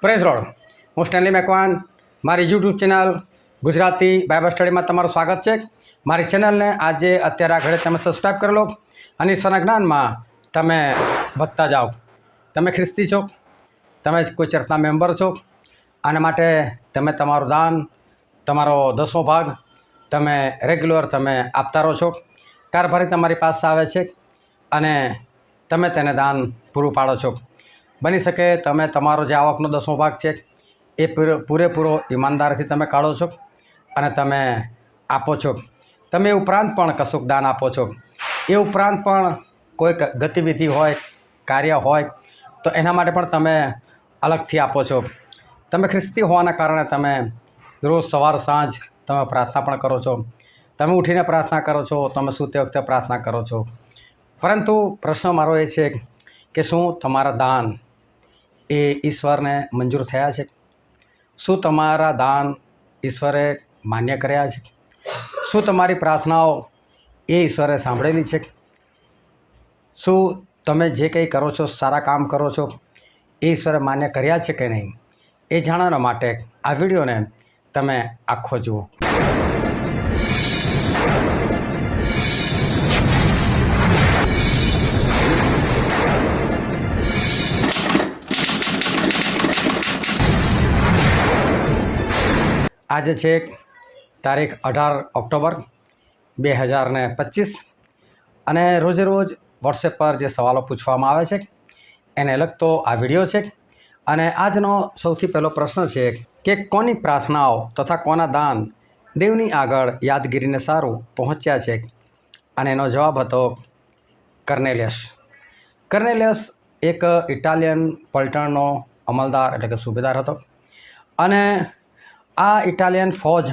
Praise road, હું Stanley Macwan મારી YouTube channel Gujarati Bible સ્ટડીમાં તમારું સ્વાગત છે। મારી ચેનલને આજે અત્યારે આગળ તમે સબસ્ક્રાઈબ કરી લો અને ઈશ્વરના જ્ઞાનમાં તમે વધતા જાઓ। તમે ખ્રિસ્તી છો, તમે કોઈ ચર્ચના મેમ્બર છો, આના માટે તમે તમારું દાન, તમારો 10મો ભાગ તમે રેગ્યુલર તમે આપતા રહો છો। કારભારી તમારી પાસે આવે છે અને તમે તેને દાન પૂરું પાડો છો। બની શકે તમે તમારો જે આવકનો 10મો ભાગ છે એ પૂરેપૂરો ઈમાનદારીથી તમે કાઢો છો અને તમે આપો છો। તમે એ ઉપરાંત પણ કશુંક દાન આપો છો। એ ઉપરાંત પણ કોઈક ગતિવિધિ હોય, કાર્ય હોય તો એના માટે પણ તમે અલગથી આપો છો। તમે ખ્રિસ્તી હોવાના કારણે તમે રોજ સવાર સાંજ તમે પ્રાર્થના પણ કરો છો। તમે ઉઠીને પ્રાર્થના કરો છો, તમે સૂતે વખતે પ્રાર્થના કરો છો। પરંતુ પ્રશ્ન મારો એ છે કે શું તમારા દાન એ ઈશ્વરને મંજૂર થયા છે? શું તમારા દાન ઈશ્વરે માન્ય કર્યા છે? શું તમારી પ્રાર્થનાઓ એ ઈશ્વરે સાંભળેલી છે? શું તમે જે કંઈ કરો છો, સારા કામ કરો છો, એ ઈશ્વરે માન્ય કર્યા છે કે નહીં? એ જાણવા માટે આ વિડીયોને તમે આખો જુઓ। આજે છે તારીખ 18 ઓક્ટોબર 2025 અને રોજે રોજ વોટ્સએપ પર જે સવાલો પૂછવામાં આવે છે એને લગતો આ વિડીયો છે। અને આજનો સૌથી પહેલો પ્રશ્ન છે કે કોની પ્રાર્થનાઓ તથા કોના દાન દેવની આગળ યાદગીરીને સારું પહોંચ્યા છે? અને એનો જવાબ હતો કર્નેલિયસ। કર્નેલિયસ એક ઇટાલિયન પલટણનો અમલદાર એટલે કે સુબેદાર હતો અને આ ઇટાલિયન ફૌજ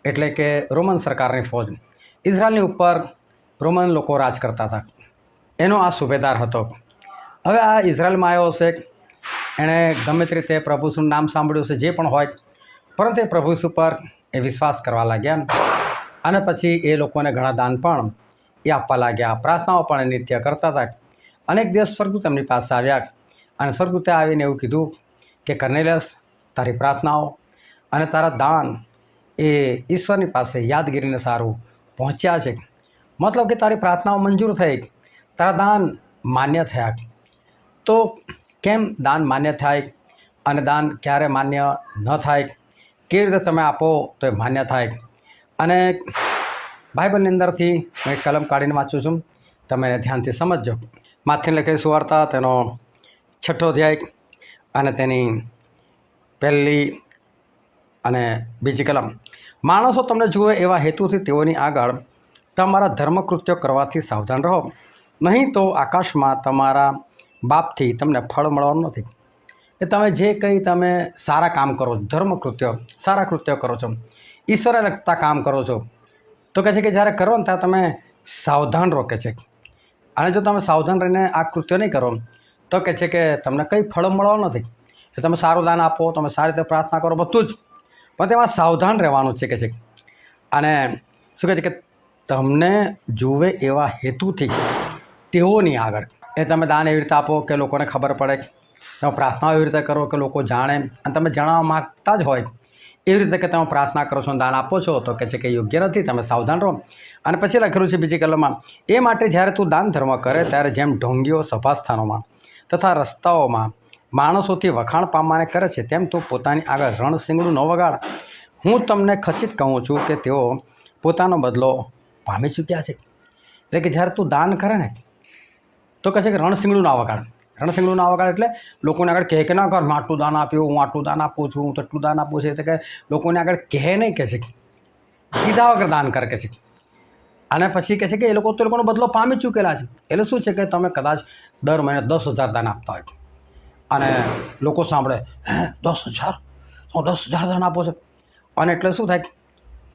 એટલે કે રોમન સરકારની ફૌજ, ઇઝરાયલની ઉપર રોમન લોકો રાજ કરતા હતા, એનો આ સુબેદાર હતો। હવે આ ઇઝરાયલમાં આવ્યો હશે, એણે ગમે તે રીતે પ્રભુનું નામ સાંભળ્યું છે, જે પણ હોય, પરંતુ એ પ્રભુ ઉપર એ વિશ્વાસ કરવા લાગ્યા અને પછી એ લોકોને ઘણા દાન પણ એ આપવા લાગ્યા, પ્રાર્થનાઓ પણ એ નિત્ય કરતા હતા। અનેક દિવસ સ્વર્ગદૂત એમની પાસે આવ્યા અને સ્વર્ગદૂતે આવીને એવું કીધું કે કર્નેલિયસ, તારી પ્રાર્થનાઓ અને તારા દાન એ ઈશ્વરની પાસે યાદગીરીને સારું પહોંચ્યા છે। મતલબ કે તારી પ્રાર્થનાઓ મંજૂર થઈ, તારા દાન માન્ય થયા। તો કેમ દાન માન્ય થાય અને દાન ક્યારે માન્ય ન થાય? કેવી રીતે તમે આપો તો એ માન્ય થાય? અને બાઇબલની અંદરથી હું એક કલમ કાઢીને વાંચું છું, તમે એને ધ્યાનથી સમજજો। માથેની લખેલી સુવાર્તા તેનો 6ઠ્ઠો અધ્યાય અને તેની પહેલી અને બીજી કલમ। માણસો તમને જુએ એવા હેતુથી તેઓની આગળ તમારા ધર્મકૃત્યો કરવાથી સાવધાન રહો, નહીં તો આકાશમાં તમારા બાપથી તમને ફળ મળવાનું નથી। એ તમે જે કંઈ તમે સારા કામ કરો, ધર્મકૃત્યો, સારા કૃત્યો કરો છો, ઈશ્વરને લગતા કામ કરો છો, તો કહે છે કે જ્યારે કરો ને ત્યારે તમે સાવધાન રહો, કહે છે। અને જો તમે સાવધાન રહીને આ કૃત્યો નહીં કરો તો કહે છે કે તમને કંઈ ફળ મળવાનું નથી। એ તમે સારું દાન આપો, તમે સારી રીતે પ્રાર્થના કરો, બધું જ, પણ તેમાં સાવધાન રહેવાનું છે, કહે છે। અને શું કહે છે કે તમને જુએ એવા હેતુથી તેઓની આગળ, એ તમે દાન એવી રીતે આપો કે લોકોને ખબર પડે, તમે પ્રાર્થનાઓ એવી રીતે કરો કે લોકો જાણે અને તમે જણાવવા માગતા જ હોય એવી રીતે કે તમે પ્રાર્થના કરો છો, દાન આપો છો, તો કહે છે કે યોગ્ય નથી, તમે સાવધાન રહો। અને પછી લખેલું છે બીજી કલમમાં, એ માટે જ્યારે તું દાન ધર્મ કરે ત્યારે જેમ ઢોંગીઓ સભાસ્થાનોમાં તથા રસ્તાઓમાં માણસોથી વખાણ પામવાને કરે છે, તેમ તું પોતાની આગળ રણશીંગડું ન વગાડ। હું તમને ખચિત કહું છું કે તેઓ પોતાનો બદલો પામી ચૂક્યા છે। એટલે કે જ્યારે તું દાન કરે ને તો કહે છે કે રણશીંગડું ના વગાડ। રણશીંગડું ના વગાડ એટલે લોકોને આગળ કહે કે ના કર, મેં આટલું દાન આપ્યું, હું આટલું દાન આપું છું, હું તેટલું દાન આપું છું, એટલે કે લોકોને આગળ કહે નહીં, કહે છે કીધા વગર દાન કર, કહે છે। અને પછી કહે છે કે એ લોકો તો લોકોનો બદલો પામી ચૂકેલા છે। એટલે શું છે કે તમે કદાચ દર મહિને 10,000 દાન આપતા હોય અને લોકો સાંભળે, 10,000, હું 10,000 દાન આપો છો, અને એટલે શું થાય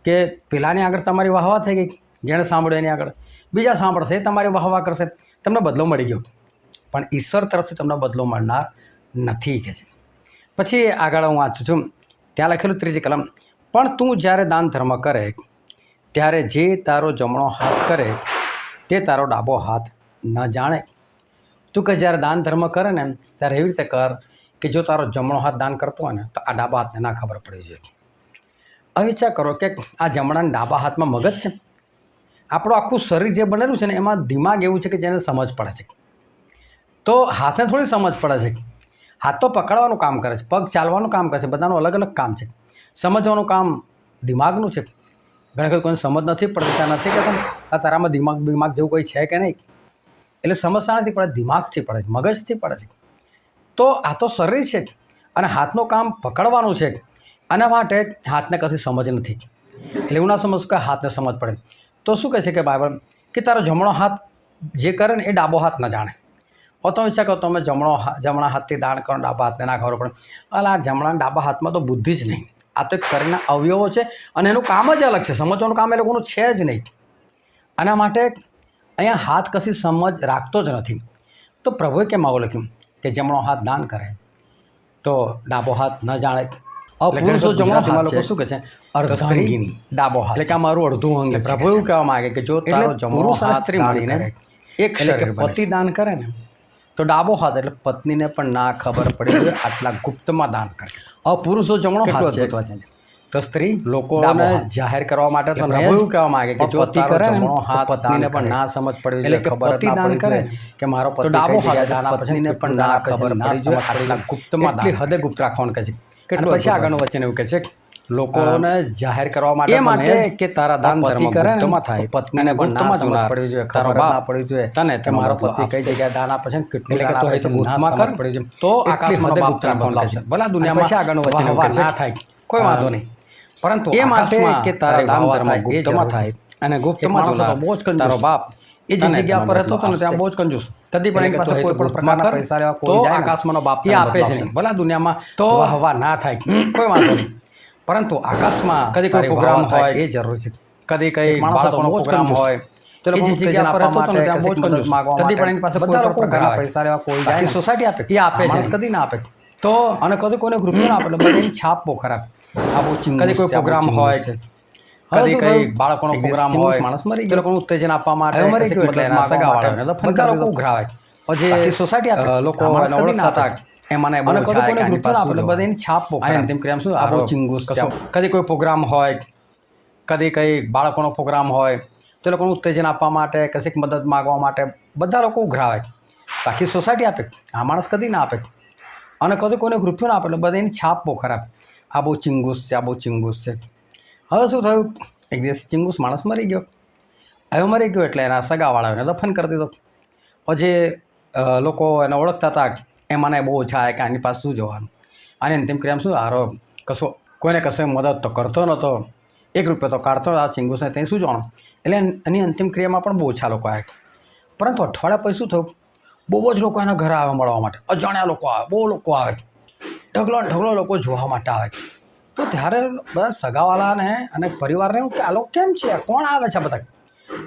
કે પેલાની આગળ તમારી વાહવા થઈ ગઈ, જેણે સાંભળ્યું એની આગળ બીજા સાંભળશે, એ તમારી વાહવા કરશે, તમને બદલો મળી ગયો, પણ ઈશ્વર તરફથી તમને બદલો મળનાર નથી, કહે છે। પછી આગળ હું વાંચું છું, ત્યાં લખેલું ત્રીજી કલમ, પણ તું જ્યારે દાન ધર્મ કરે ત્યારે જે તારો જમણો હાથ કરે તે તારો ડાબો હાથ ન જાણે। તું કે જ્યારે દાન ધર્મ કરે ને ત્યારે એવી રીતે કર કે જો તારો જમણો હાથ દાન કરતો હોય ને તો આ ડાબા હાથને ના ખબર પડી છે. હવે વિચાર કરો કે આ જમણા અને ડાબા હાથમાં મગજ છે. આપણું આખું શરીર જે બનેલું છે ને એમાં દિમાગ એવું છે કે જેને સમજ પડે છે. તો હાથને થોડી સમજ પડે છે. હાથ તો પકડવાનું કામ કરે છે, પગ ચાલવાનું કામ કરે છે, બધાનું અલગ અલગ કામ છે. સમજવાનું કામ દિમાગનું છે. ઘણી વખત કોઈને સમજ નથી પડતી, ત્યાં નથી કહેતા તારામાં દિમાગ જેવું કોઈ છે કે નહીં. એટલે સમજતા નથી પડે, દિમાગથી પડે છે, મગજથી પડે છે. તો આ તો શરીર છે અને હાથનું કામ પકડવાનું છે. આના માટે હાથને કશી સમજ નથી. એટલે એવું ના સમજવું કે હાથને સમજ પડે. તો શું કહે છે કે બાઇબલ કે તારો જમણો હાથ જે કરે ને એ ડાબો હાથ ન જાણે. તમે વિચાર કરો, તમે જમણા હાથથી દાન કરો, ડાબા હાથને ના ખબર પડે. એટલે આ જમણા ડાબા હાથમાં તો બુદ્ધિ જ નહીં. આ તો એક શરીરના અવયવો છે અને એનું કામ જ અલગ છે. સમજવાનું કામ એ લોકોનું છે જ નહીં. આના માટે અહીંયા હાથ કશી સમજ રાખતો જ નથી. તો પ્રભુએ કેમ આવું લખ્યું કે જમણો હાથ દાન કરે તો ડાબો હાથ ન જાણે. પુરુષો જમણો હાથ લોકો શું કહે છે? અર્ધાંગીની ડાબો હાથ, એટલે કે આ મારું અડધું અંગ. પ્રભુ એવું કહેવા માંગે કે જો તારો જમણો હાથ સ્ત્રી મળીને એક શરીર પતિ દાન કરે ને તો ડાબો હાથ એટલે પત્નીને પણ ના ખબર પડી જોઈએ આટલા ગુપ્તમાં દાન કરે. હવે પુરુષો જમણો હાથ છે તો સ્ત્રી લોકોને જાહેર કરવા માટે તો પ્રભુ એવું કહેવા માંગે કે જો તારો જમણો હાથ પત્નીને પણ ના સમજ પડવી જોઈએ, ખબર પતિ દાન કરે કે મારો પતિ ડાબો હાથ દાન પત્નીને પણ ના ખબર પડી જોઈએ આટલા ગુપ્તમાં દાન, હદે ગુપ્ત રાખવાનું કહે છે. કેટલું પછી આગળનું વચન એવું કહે છે લોકોને જાહેર કરવા માટે કે તારા દાન ધર્મ ગુપ્તમાં થાય, પત્નીને પણ ના સમજ પડવી જોઈએ, ખબર ના પડવી જોઈએ તને કે મારો પતિ કઈ જગ્યાએ દાન આપે છે, કેટલું દાન આપે છે, ગુપ્તમાં ખબર પડવી જોઈએ. તો આકાશમાં ગુપ્ત રાખવાનું લાવશે. ભલા દુનિયામાં પછી આગળનું વચન એવું કહે છે ના થાય, કોઈ વાંધો નહીં, પરંતુ એ માટે કે તારા દાન ધર્મ ગુપ્તમાં થાય અને ગુપ્તમાં બહુ જ કંજૂસ તારો બાપ એ જે જગ્યા પર હતો ને ત્યાં બહુ જ કંજૂસ, કદી પણ એની પાસે કોઈ પણ પ્રકારના પૈસા લેવા તો આકાશમાંનો બાપ એ આપે જ નહીં. ભલા દુનિયામાં તો હવા ના થાય, કોઈ વાંધો નહીં, પરંતુ આકાશમાં કદી કોઈ પ્રોગ્રામ હોય એ જરૂર છે. કદી કઈ બાળકોનો પ્રોગ્રામ હોય તો એ જે જગ્યા પર હતો ને ત્યાં બહુ જ કંજૂસ, કદી પણ એની પાસે બધા લોકો પૈસા લેવા કોઈ જાય સોસાયટી આપે એ આપે જ કદી ના આપે. તો અને કદી કોઈને રૂપિયો ના આપે એટલે બધી એની છાપ બહુ ખરાબ. આ બહુ કદી કોઈ પ્રોગ્રામ હોય, કદી કઈ બાળકોનો પ્રોગ્રામ હોય, માણસ મરી ગયો, લોકોનું ઉત્તેજન આપવા માટે સગાવાળાને તો બધા લોકો ઉઘરાવે. પછી સોસાયટી આપે લોકો ઓળખતા હતા એમાં અને બધી છાપ તેમ ક્રિયામ શું આ બહુ ચિંગુસ. કદી કોઈ પ્રોગ્રામ હોય, કદી કઈ બાળકોનો પ્રોગ્રામ હોય તો લોકોનું ઉત્તેજન આપવા માટે કશીક મદદ માગવા માટે બધા લોકો ઉઘરાવે. બાકી સોસાયટી આપે, આ માણસ કદી ના આપે. અને કદી કોઈને રૂપિયો ના આપે એટલે બધા એની છાપ બહુ ખરાબ. આ બહુ ચિંગુસ છે, આ બહુ ચિંગુસ છે. હવે શું થયું, એક દિવસ ચિંગુસ માણસ મરી ગયો. હવે મરી ગયો એટલે એના સગાવાળાઓને દફન કરી દીધો. પછી લોકો એને ઓળખતા હતા એમાંને બહુ ઓછા કે આની પાસે શું જોવાનું, આને અંતિમ ક્રિયામાં શું હારો કશો કોઈને કશે મદદ તો કરતો નહોતો, એક રૂપિયો તો કાઢતો આ ચિંગુસને ત્યાં શું જોવાનું. એટલે એની અંતિમ ક્રિયામાં પણ બહુ ઓછા લોકો આવે. પરંતુ અઠવાડિયા પછી શું થયું, બહુ જ લોકો એના ઘરે આવે મળવા માટે, અજાણ્યા લોકો આવે, બહુ લોકો આવે, ઢગલો લોકો જોવા માટે આવે. તો ત્યારે બધા સગાવાલાને અને પરિવારને એવું કે આ લોકો કેમ છે, કોણ આવે છે બધા.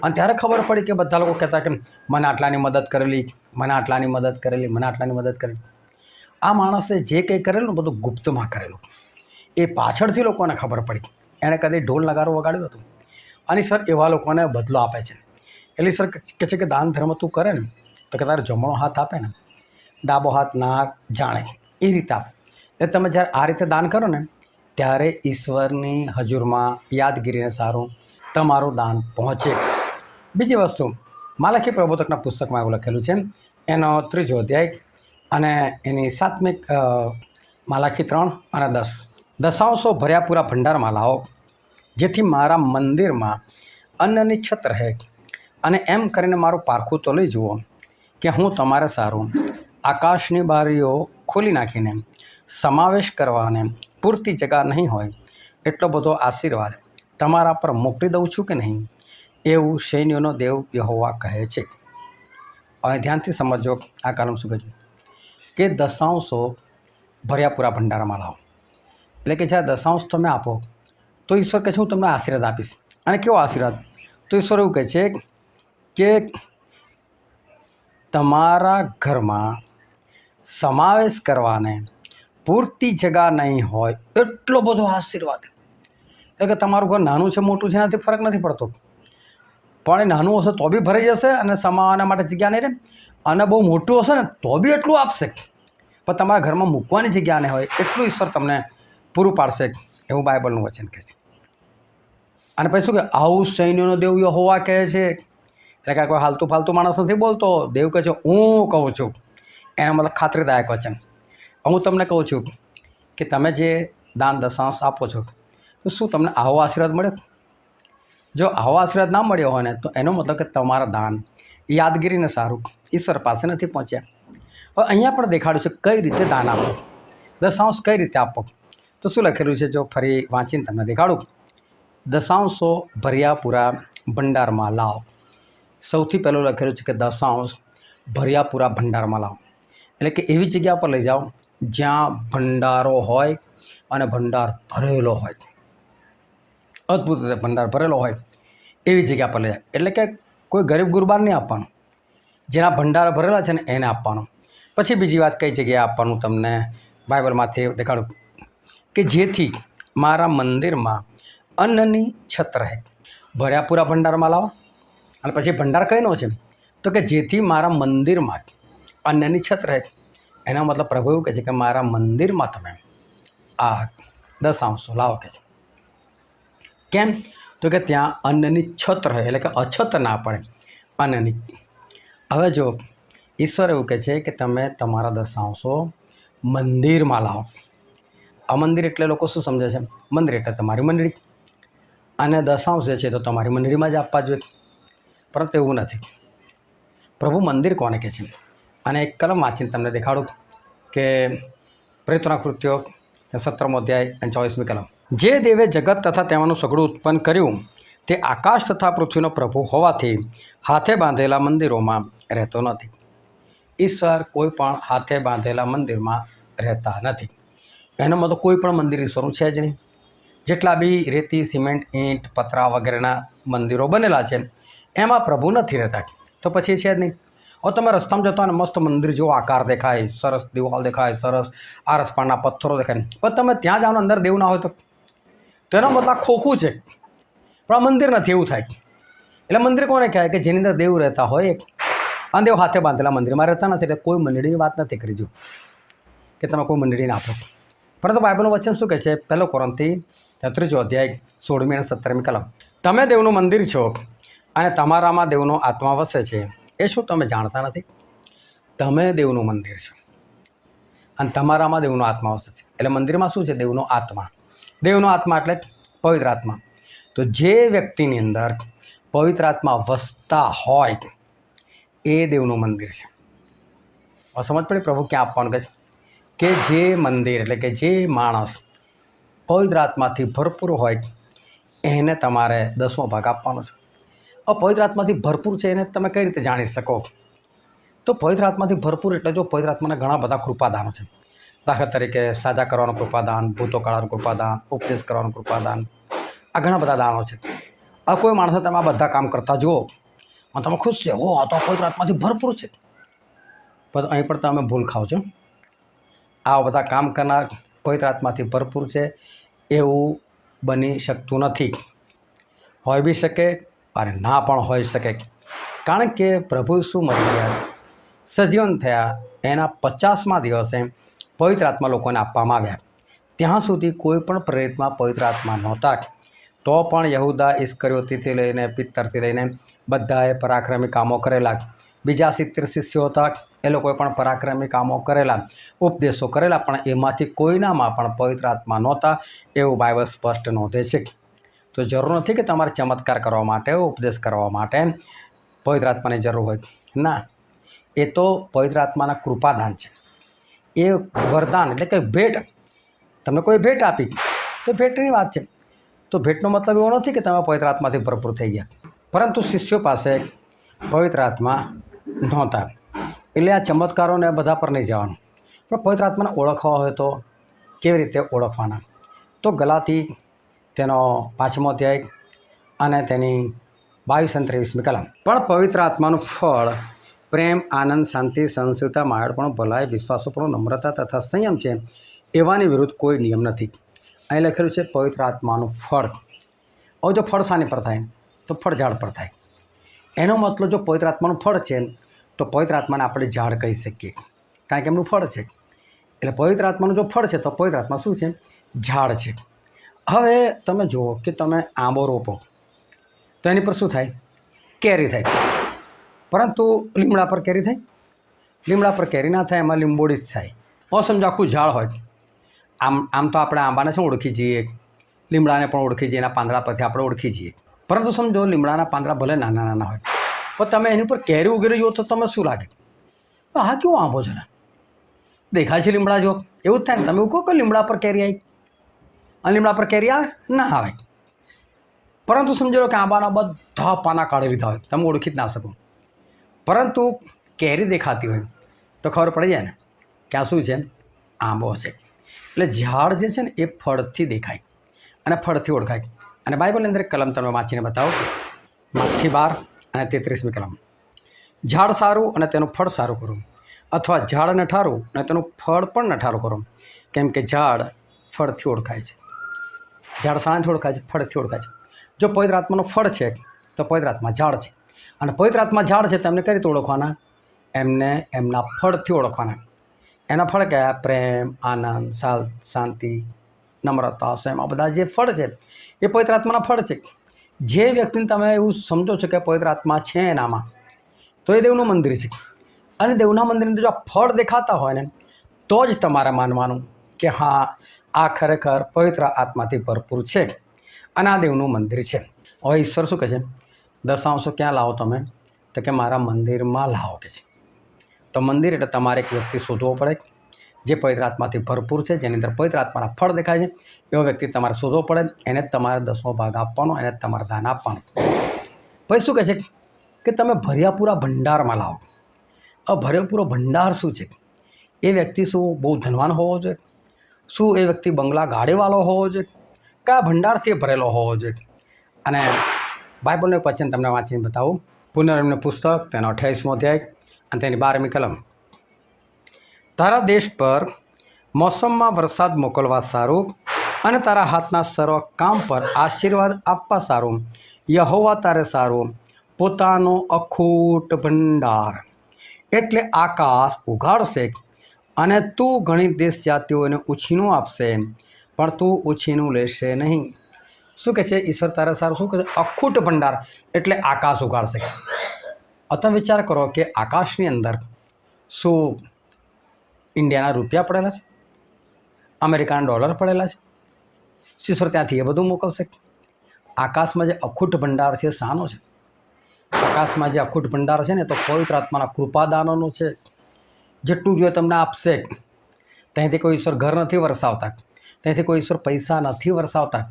અને ત્યારે ખબર પડી કે બધા લોકો કહેતા કે મને આટલાની મદદ કરેલી, મને આટલાની મદદ કરેલી, મને આટલાની મદદ કરેલી. આ માણસે જે કંઈ કરેલું બધું ગુપ્તમાં કરેલું. એ પાછળથી લોકોને ખબર પડી. એણે કદી ઢોલ નગારો વગાડ્યું હતું. અને સર એવા લોકોને બદલો આપે છે. એટલે સર કહે છે કે દાન ધર્મ તું કરે ને તો કે તારો જમણો હાથ આપે ને ડાબો હાથ ના જાણે એ રીતે આપે. એટલે તમે જ્યારે આ રીતે દાન કરો ને ત્યારે ઈશ્વરની હજુરમાં યાદગીરીને સારું તમારું દાન પહોંચે. બીજી વસ્તુ માલકી પ્રબોધકના પુસ્તકમાં એવું લખેલું છે, એનો 3જો અધ્યાય અને એની 7મી માલકી 3 અને 10. દશાંશો ભર્યા પૂરા ભંડારમાં લાવો જેથી મારા મંદિરમાં અન્નની છત રહે, અને એમ કરીને મારું પારખું તો લઈ જુઓ કે હું તમારે સારું આકાશની બારીઓ ખોલી નાખીને સમાવેશ કરવાને પૂરતી જગા નહીં હોય એટલો બધો આશીર્વાદ તમારા પર મોકલી દઉં છું કે નહીં, એવું સૈન્યોનો દેવ યહોવા કહે છે. હવે ધ્યાનથી સમજો આ કાલમ શું કહે છે કે દશાંશો ભર્યા પૂરા ભંડારમાં લાવો. એટલે કે જ્યારે દશાંશ તમે આપો તો ઈશ્વર કહે છે હું તમને આશીર્વાદ આપીશ. અને કેવો આશીર્વાદ? તો ઈશ્વર એવું કહે છે કે તમારા ઘરમાં સમાવેશ કરવાને પૂરતી જગા નહીં હોય એટલો બધો આશીર્વાદ. એટલે કે તમારું ઘર નાનું છે મોટું છે એનાથી ફરક નથી પડતો, પણ એ નાનું હશે તો બી ભરાઈ જશે અને સમાવાના માટે જગ્યા નહીં રહે, અને બહુ મોટું હશે ને તો બી એટલું આપશે. પણ તમારા ઘરમાં મૂકવાની જગ્યા નહીં હોય એટલું ઈશ્વર તમને પૂરું પાડશે એવું બાઇબલનું વચન કહે છે. અને પછી શું કે આવું સૈન્યનો દેવ યહોવા કહે છે, એટલે કે કોઈ હાલતું ફાલતું માણસ નથી બોલતો. દેવ કહે છે હું કહું છું, એના મતલબ ખાતરીદાયક વચન. હું તમને કહું છું કે તમે જે દાન દશાંશ આપો છો તો શું તમને આવો આશીર્વાદ મળ્યો? જો આવો આશીર્વાદ ના મળ્યો હોય ને તો એનો મતલબ કે તમારા દાન યાદગીરીને સારું ઈશ્વર પાસે નથી પહોંચ્યા. હવે અહીંયા પણ દેખાડ્યું છે કઈ રીતે દાન આપો, દશાંશ કઈ રીતે આપો. તો શું લખેલું છે જો ફરી વાંચીને તમને દેખાડું. દશાંશો ભર્યા પૂરા ભંડારમાં લાવો. સૌથી પહેલું લખેલું છે કે દશાંશ ભર્યા પૂરા ભંડારમાં લાવો, એટલે કે એવી જગ્યા પર લઈ જાઓ જ્યાં ભંડારો હોય અને ભંડાર ભરેલો હોય, અદ્ભુત રીતે ભંડાર ભરેલો હોય એવી જગ્યા પર લઈ જાય. એટલે કે કોઈ ગરીબ ગુરબાન નહીં આપવાનું, જેના ભંડાર ભરેલા છે ને એને આપવાનું. પછી બીજી વાત કઈ જગ્યાએ આપવાનું તમને બાઇબલમાંથી દેખાડું કે જેથી મારા મંદિરમાં અન્નની છત રહે. ભર્યા પૂરા ભંડારમાં લાવો અને પછી ભંડાર કઈનો છે તો કે જેથી મારા મંદિરમાં અન્નની છત રહે. એનો મતલબ પ્રભુ એવું કહે છે કે મારા મંદિરમાં તમે આ દશાંશો લાવો કે છે. કેમ તો કે ત્યાં અન્નની છત રહે, એટલે કે અછત ના પડે અન્નની. હવે જો ઈશ્વર એવું કહે છે કે તમે તમારા દશાંશો મંદિરમાં લાવો. આ મંદિર એટલે લોકો શું સમજે છે? મંદિર એટલે તમારી મંડળી, અને દશાંશ જે છે તો તમારી મંડળીમાં જ આપવા જોઈએ. પરંતુ એવું નથી. પ્રભુ મંદિર કોને કહે છે? અને એક કલમ વાંચીને તમને દેખાડું કે પ્રેતોના કૃત્યો 17મો અધ્યાય 24મી કલમ. જે દેવે જગત તથા તેમાંનું સઘળું ઉત્પન્ન કર્યું તે આકાશ તથા પૃથ્વીનો પ્રભુ હોવાથી હાથે બાંધેલા મંદિરોમાં રહેતો નથી. ઈશ્વર કોઈ પણ હાથે બાંધેલા મંદિરમાં રહેતા નથી. એનો મતલબ કોઈ પણ મંદિર ઈશ્વરનું છે જ નહીં. જેટલા બી રેતી, સિમેન્ટ, ઈંટ, પતરા વગેરેના મંદિરો બનેલા છે એમાં પ્રભુ નથી રહેતા. તો પછી એ છે જ નહીં. હવે તમે રસ્તામાં જતો હોય ને મસ્ત મંદિર જેવો આકાર દેખાય, સરસ દિવાલ દેખાય, સરસ આરસપાળના પથ્થરો દેખાય, પણ તમે ત્યાં જાઓ અંદર દેવ ના હોય તો એનો મતલબ ખોખું છે, પણ આ મંદિર નથી એવું થાય. એટલે મંદિર કોને કહેવાય કે જેની અંદર દેવ રહેતા હોય અને દેવ હાથે બાંધેલા મંદિરમાં રહેતા નથી. એટલે કોઈ મંડળીની વાત નથી કરી જો કે તમે કોઈ મંડળીને આપો. પરંતુ બાઇબલનું વચન શું કહે છે? 1 કોરિન્થી 3 અધ્યાય 16મી અને 17મી કલમ. તમે દેવનું મંદિર છો અને તમારામાં દેવનો આત્મા વસે છે, એ શું તમે જાણતા નથી? તમે દેવનું મંદિર છો અને તમારામાં દેવનો આત્મા વસે છે. એટલે મંદિરમાં શું છે? દેવનો આત્મા. દેવનો આત્મા એટલે પવિત્ર આત્મા. તો જે વ્યક્તિની અંદર પવિત્ર આત્મા વસતા હોય એ દેવનું મંદિર છે. હવે સમજ પડી પ્રભુ ક્યાં આપવાનું કહે છે? કે જે મંદિર એટલે કે જે માણસ પવિત્ર આત્માથી ભરપૂર હોય એને તમારે 10મો ભાગ આપવાનો છે. પવિત્ર આત્માથી ભરપૂર છે એને તમે કઈ રીતે જાણી શકો? તો પવિત્ર આત્માથી ભરપૂર એટલે જો પવિત્ર આત્માના ઘણા બધા કૃપાદાનો છે. દાખલા તરીકે સાજા કરવાનું કૃપાદાન, ભૂતો કાઢવાનું કૃપાદાન, ઉપદેશ કરવાનું કૃપાદાન, આ ઘણા બધા દાનો છે. આ કોઈ માણસે તમે આ બધા કામ કરતા જુઓ અને તમે ખુશ છે, ઓ આ તો પવિત્ર આત્માથી ભરપૂર છે. પણ અહીં પણ તમે ભૂલ ખાઓ છો. આ બધા કામ કરનાર પવિત્ર આત્માથી ભરપૂર છે એવું બની શકતું નથી. હોઈ બી શકે અને ના પણ હોઈ શકે. કારણ કે પ્રભુ શું મરી ગયા, સજીવન થયા એના 50મા દિવસે પવિત્ર આત્મા લોકોને આપવામાં આવ્યા. ત્યાં સુધી કોઈ પણ પ્રેરિતમાં પવિત્ર આત્મા નહોતા. તો પણ યહૂદા ઇસ્કરિયોતીથી લઈને પિત્તરથી લઈને બધાએ પરાક્રમી કામો કરેલા. બીજા 70 શિષ્યો હતા, એ લોકોએ પણ પરાક્રમી કામો કરેલા, ઉપદેશો કરેલા, પણ એમાંથી કોઈનામાં પણ પવિત્ર આત્મા નહોતા એવું બાઇબલ સ્પષ્ટ નોંધે છે. તો જરૂર નથી કે તમારે ચમત્કાર કરવા માટે, ઉપદેશ કરવા માટે પવિત્ર આત્માની જરૂર હોય. ના, એ તો પવિત્ર આત્માના કૃપાદાન છે. એ વરદાન એટલે કે ભેટ. તમને કોઈ ભેટ આપી તો ભેટની વાત છે. તો ભેટનો મતલબ એવો નથી કે તમે પવિત્ર આત્માથી ભરપૂર થઈ ગયા. પરંતુ શિષ્યો પાસે પવિત્ર આત્મા નહોતા એટલે આ ચમત્કારોને બધા પર નહીં જવાનું. પણ પવિત્ર આત્માને ઓળખવા હોય તો કેવી રીતે ઓળખવાના? તો ગલાતી તેનો 5મો અધ્યાય અને તેની 22 અને 23મી કલમ. પણ પવિત્ર આત્માનું ફળ પ્રેમ, આનંદ, શાંતિ, સહનશીલતા, માયાળપણું, ભલાઈ, વિશ્વાસુપણું, નમ્રતા તથા સંયમ છે. એવાની વિરુદ્ધ કોઈ નિયમ નથી. અહીં લખેલું છે પવિત્ર આત્માનું ફળ. હવે જો ફળ શાની પર થાય તો ફળ ઝાડ પર થાય. એનો મતલબ જો પવિત્ર આત્માનું ફળ છે તો પવિત્ર આત્માને આપણે ઝાડ કહી શકીએ, કારણ કે એમનું ફળ છે. એટલે પવિત્ર આત્માનું જો ફળ છે તો પવિત્ર આત્મા શું છે? ઝાડ છે. હવે તમે જુઓ કે તમે આંબો રોપો તો એની પર શું થાય? કેરી થાય. પરંતુ લીમડા પર કેરી થાય? લીમડા પર કેરી ના થાય, એમાં લીંબોડી જ થાય. સમજો આખું ઝાડ હોય, આમ તો આપણે આંબાને શું ઓળખી જઈએ, લીમડાને પણ ઓળખી જઈએ, એના પાંદડા પરથી આપણે ઓળખી જઈએ. પરંતુ સમજો લીમડાના પાંદડા ભલે નાના નાના હોય, પણ તમે એની ઉપર કેરી ઉગેલી જુઓ તો તમે શું લાગે? હા, કેવો આંબો છે ને, દેખાય છે લીમડા જો. એવું જ થાય ને. તમે એવું કહો કે લીમડા પર કેરી આવી, અને લીમડા પર કેરી આવે? ના આવે. પરંતુ સમજી લો કે આંબાના બધા પાના કાઢી લીધા હોય, તમે ઓળખી જ ના શકો. પરંતુ કેરી દેખાતી હોય તો ખબર પડી જાય ને કે આ શું છે? આંબો છે. એટલે ઝાડ જે છે ને એ ફળથી દેખાય અને ફળથી ઓળખાય. અને બાઇબલની અંદર એક કલમ તમે વાંચીને બતાવો, માથી 12 અને 33મી કલમ. ઝાડ સારું અને તેનું ફળ સારું કરો, અથવા ઝાડ નઠારું અને તેનું ફળ પણ નઠારું કરો, કેમ કે ઝાડ ફળથી ઓળખાય છે. ઝાડ શાણાથી ઓળખાય છે? ફળથી ઓળખાય છે. જો પવિત્ર આત્માનું ફળ છે તો પવિત્ર આત્મા ઝાડ છે, અને પવિત્ર આત્મા ઝાડ છે તો એમને કઈ રીતે ઓળખવાના? એમને એમના ફળથી ઓળખવાના. એના ફળ કયા? પ્રેમ, આનંદ, શાંતિ, નમ્રતા, સંયમ. આ બધા જે ફળ છે એ પવિત્ર આત્માના ફળ છે. જે વ્યક્તિને તમે એવું સમજો છો કે પવિત્ર આત્મા છે એનામાં, તો એ દેવનું મંદિર છે. અને દેવના મંદિરની અંદર જો આ ફળ દેખાતા હોય ને તો જ તમારે માનવાનું કે હા, આ ખરેખર પવિત્ર આત્માથી ભરપૂર છે અને આ દેવનું મંદિર છે. હવે ઈશ્વર શું કહે છે? દશાંશો ક્યાં લાવો તમે? તો કે મારા મંદિરમાં લાવો કે છે. તો મંદિર એટલે તમારે એક વ્યક્તિ શોધવો પડે જે પવિત્ર આત્માથી ભરપૂર છે, જેની અંદર પવિત્ર આત્માના ફળ દેખાય છે. એવો વ્યક્તિ તમારે શોધવો પડે, એને જ તમારે 10મો ભાગ આપવાનો, એને જ તમારે દાન આપવાનું. પછી શું કહે છે કે તમે ભર્યા પૂરા ભંડારમાં લાવો. આ ભર્યો પૂરો ભંડાર શું છે? એ વ્યક્તિ શું બહુ ધનવાન હોવો જોઈએ? શું એ વ્યક્તિ બંગલા ગાડીવાળો હોવો જોઈએ? કયા ભંડારથી એ ભરેલો હોવો જોઈએ? અને બાઇબલનું એક વચન તમને વાંચીને બતાવું. પુનર્જન્મનું પુસ્તક, તેનો 28મો અધ્યાય અને તેની 12મી કલમ. તારા દેશ પર મોસમમાં વરસાદ મોકલવા સારું, અને તારા હાથના સર્વ કામ પર આશીર્વાદ આપવા સારું. યહોવા તારે સારું પોતાનો અખૂટ ભંડાર એટલે આકાશ ઉઘાડશે, અને તું ઘણી દેશ જાતિઓને ઉછીનું આપશે, પણ તું ઉછીનું લેશે નહીં. શું કહે છે? ઈશ્વર તારે સારું શું કહે છે? અખૂટ ભંડાર એટલે આકાશ ઉઘાડશે. તમે વિચાર કરો કે આકાશની અંદર શું ઇન્ડિયાના રૂપિયા પડેલા છે? અમેરિકાના ડોલર પડેલા છે? ઈશ્વર ત્યાંથી એ બધું મોકલશે? આકાશમાં જે અખૂટ ભંડાર છે એ શાનો છે? આકાશમાં જે અખૂટ ભંડાર છે ને તો પવિત્ર આત્માના કૃપાદાનોનો છે. જેટલું જોઈએ તમને આપશે. ત્યાંથી કોઈ ઈશ્વર ઘર નથી વરસાવતા, ત્યાંથી કોઈ ઈશ્વર પૈસા નથી વરસાવતા.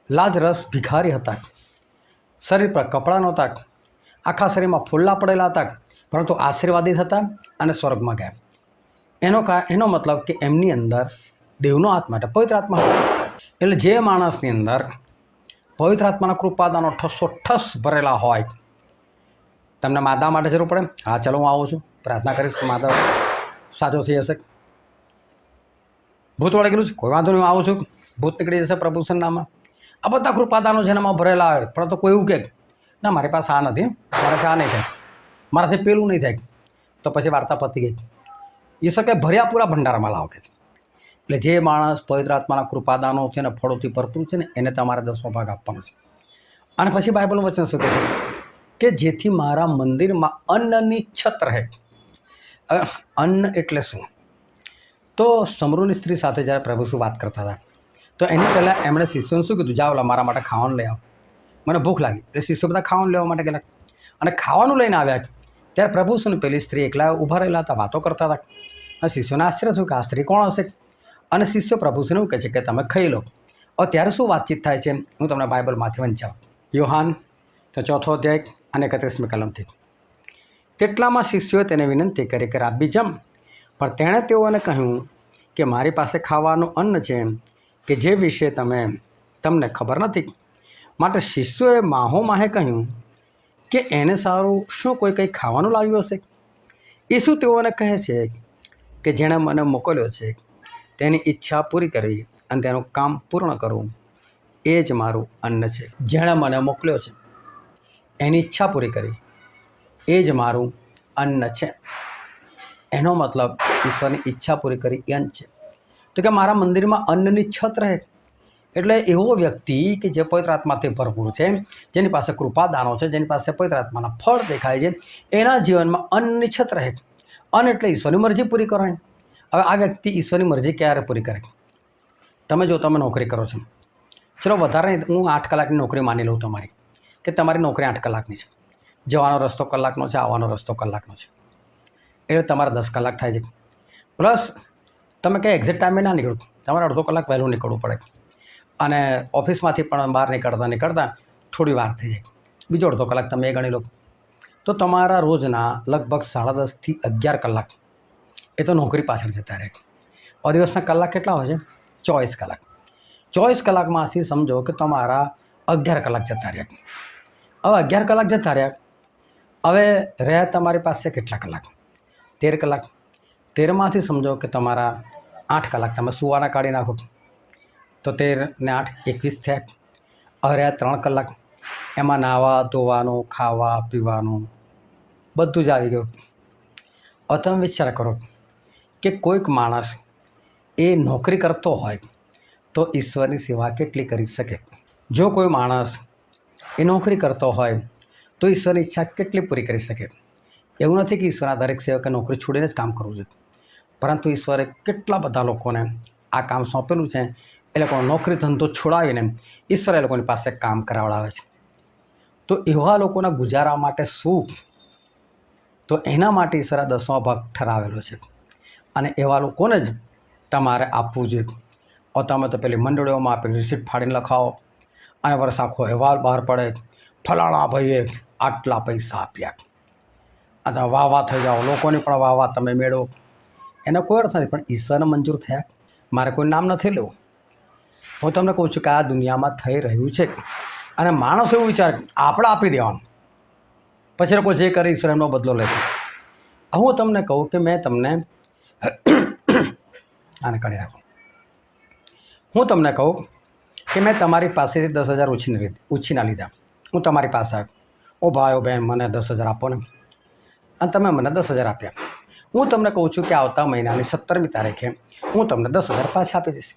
લાજરસ ભિખારી હતા, શરીર પર કપડાં નહોતા, આખા શરીરમાં ફૂલ્લા પડેલા હતા, પરંતુ આશીર્વાદિત હતા અને સ્વર્ગમાં ગયા. એનો મતલબ કે એમની અંદર દેવનો આત્મા એટલે પવિત્ર આત્મા હતો. એટલે જે માણસની અંદર પવિત્ર આત્માના કૃપાદાનો ઠસ ભરેલા હોય. તમને માદા માટે જરૂર પડે? હા, ચલો હું આવું છું, પ્રાર્થના કરીશ, માદા સાજો થઈ જશે. ભૂત વળગેલું છે? કોઈ વાંધો નહીં, હું આવું છું, ભૂત નીકળી જશે પ્રભુના નામમાં. આ બધા કૃપાદાનો જેનામાં ભરેલા હોય, પરંતુ કોઈ એવું કહે ના મારી પાસે આ નથી, મારાથી આ નહીં થાય, મારાથી પેલું નહીં થાય, તો પછી વાર્તા પતી ગઈ. ઈશ્વર કે ભર્યા પૂરા ભંડારમાં લાવો કે છે. એટલે જે માણસ પવિત્ર આત્માના કૃપાદાનો છે ને ફળોથી ભરપૂર છે ને એને તમારે 10મો ભાગ આપવાનો છે. અને પછી બાઇબલનું વચન શું કહે છે કે જેથી મારા મંદિરમાં અન્નની છત રહે. અન્ન એટલે શું? તો સમરૂની સ્ત્રી સાથે જ્યારે પ્રભુ શું વાત કરતા હતા તો એની પહેલાં એમણે શિષ્યોને શું કીધું? જાઓ મારા માટે ખાવાનું લઈ આવો, મને ભૂખ લાગી. એટલે શિષ્યો બધા ખાવાનું લેવા માટે ગયેલા, અને ખાવાનું લઈને આવ્યા ત્યારે પ્રભુ શું પેલી સ્ત્રી એકલા ઊભા રહેલા હતા, વાતો કરતા હતા. અને શિષ્યોને આશ્ચર્ય થયું કે આ સ્ત્રી કોણ હશે? અને શિષ્યો પ્રભુશ્રીને એવું કહે છે કે તમે ખાઈ લો. હવે ત્યારે શું વાતચીત થાય છે હું તમને બાઇબલમાંથી વંચાવું. યોહાન તો 4થો અધ્યાય અને 31મી કલમથી. તેટલામાં શિષ્યોએ તેને વિનંતી કરી કે રાબ્બી જમ. પણ તેણે તેઓને કહ્યું કે મારી પાસે ખાવાનું અન્ન છે કે જે વિશે તમને ખબર નથી. માટે શિષ્યોએ માહે કહ્યું કે એને સારું શું કોઈ કંઈ ખાવાનું લાવ્યું હશે? ઈસુ તેઓને કહે છે કે જેણે મને મોકલ્યો છે તેની ઈચ્છા પૂરી કરવી અને તેનું કામ પૂર્ણ કરવું એ જ મારું અન્ન છે. જેણે મને મોકલ્યો છે એની ઈચ્છા પૂરી કરવી એ જ મારું અન્ન છે. એનો મતલબ ઈશ્વરની ઈચ્છા પૂરી કરી એ અંત છે. તો કે મારા મંદિરમાં અન્નની છત રહે. એટલે એવો વ્યક્તિ કે જે પવિત્ર આત્માથી ભરપૂર છે, જેની પાસે કૃપાદાનો છે, જેની પાસે પવિત્ર આત્માના ફળ દેખાય છે, એના જીવનમાં અન્નની છત રહે. અન્ન એટલે ઈશ્વરની મરજી પૂરી કરવાની. હવે આ વ્યક્તિ ઈશ્વરની મરજી ક્યારે પૂરી કરે? તમે જો તમે નોકરી કરો છો, ચલો વધારે નહીં, હું 8 કલાકની નોકરી માની લઉં તમારી, કે તમારી નોકરી 8 કલાકની છે. જવાનો રસ્તો કલાકનો છે, આવવાનો રસ્તો કલાકનો છે, એટલે તમારે 10 કલાક થાય છે. પ્લસ તમે કંઈ એક્ઝેક્ટ ટાઈમે ના નીકળો, તમારે અડધો કલાક વહેલું નીકળવું પડે, અને ઓફિસમાંથી પણ બહાર નીકળતા થોડી વાર થઈ જાય, બીજો અડધો કલાક તમે એ ગણી લો. તો તમારા રોજના લગભગ 10:30 થી 11 કલાક એ તો નોકરી પાછળ જતા રહે. દિવસના કલાક કેટલા હોય છે? 24 કલાક. 24 કલાકમાંથી સમજો કે તમારા 11 કલાક જતા રહ્યા. હવે 11 કલાક જતા રહ્યા, હવે રહ્યા તમારી પાસે કેટલા કલાક? 13 કલાક. 13માંથી સમજો કે તમારા 8 કલાક તમે સુવાના કાઢી નાખો, તો 13 ને 8 21 થયા. હવે રહ્યા 3 કલાક, એમાં નાહવા ધોવાનું, ખાવા પીવાનું બધું જ આવી ગયું. હવે તમે વિચાર કરો કે કોઈક માણસ એ નોકરી કરતો હોય તો ઈશ્વરની સેવા કેટલી કરી શકે? જો કોઈ માણસ એ નોકરી કરતો હોય તો ઈશ્વરની ઈચ્છા કેટલી પૂરી કરી શકે? એવું નથી કે ઈશ્વરના દરેક સેવકે નોકરી છોડીને જ કામ કરવું જોઈએ, પરંતુ ઈશ્વરે કેટલા બધા લોકોને આ કામ સોંપેલું છે. એ લોકો નોકરી ધંધો છોડાવીને ઈશ્વર એ લોકોની પાસે કામ કરાવડાવે છે. તો એવા લોકોના ગુજારા માટે શું? તો એના માટે ઈશ્વરે 10મો ભાગ ઠરાવેલો છે, અને એવા લોકોને જ તમારે આપવું જોઈએ. તમે તો પેલી મંડળીઓમાં આપેલી રિસીપ્ટ ફાડીને લખાવો, અને વર્ષ આખો અહેવાલ બહાર પડે, ફલાણા ભાઈએ આટલા પૈસા આપ્યા, અને વાહ થઈ જાઓ, લોકોની પણ વાહ તમે મેળવો. એનો કોઈ અર્થ નથી. પણ ઈશ્વરને મંજૂર થયા? મારે કોઈ નામ નથી લેવું. હું તમને કહું છું કે આ દુનિયામાં થઈ રહ્યું છે, અને માણસ એવું વિચારે આપણે આપી દેવાનું, પછી લોકો જે કરે ઈશ્વર એમનો બદલો લેશે. હું તમને કહું કે મેં તમને આને કાઢી રાખો. હું તમને કહું કે મેં તમારી પાસેથી 10,000 ઉછીના લીધા. હું તમારી પાસે આવ્યો, ઓ ભાઈ ઓ બહેન મને 10,000 આપો ને, અને તમે મને 10,000 આપ્યા. હું તમને કહું છું કે આવતા મહિનાની 17મી તારીખે હું તમને 10,000 પાછા આપી દઈશ.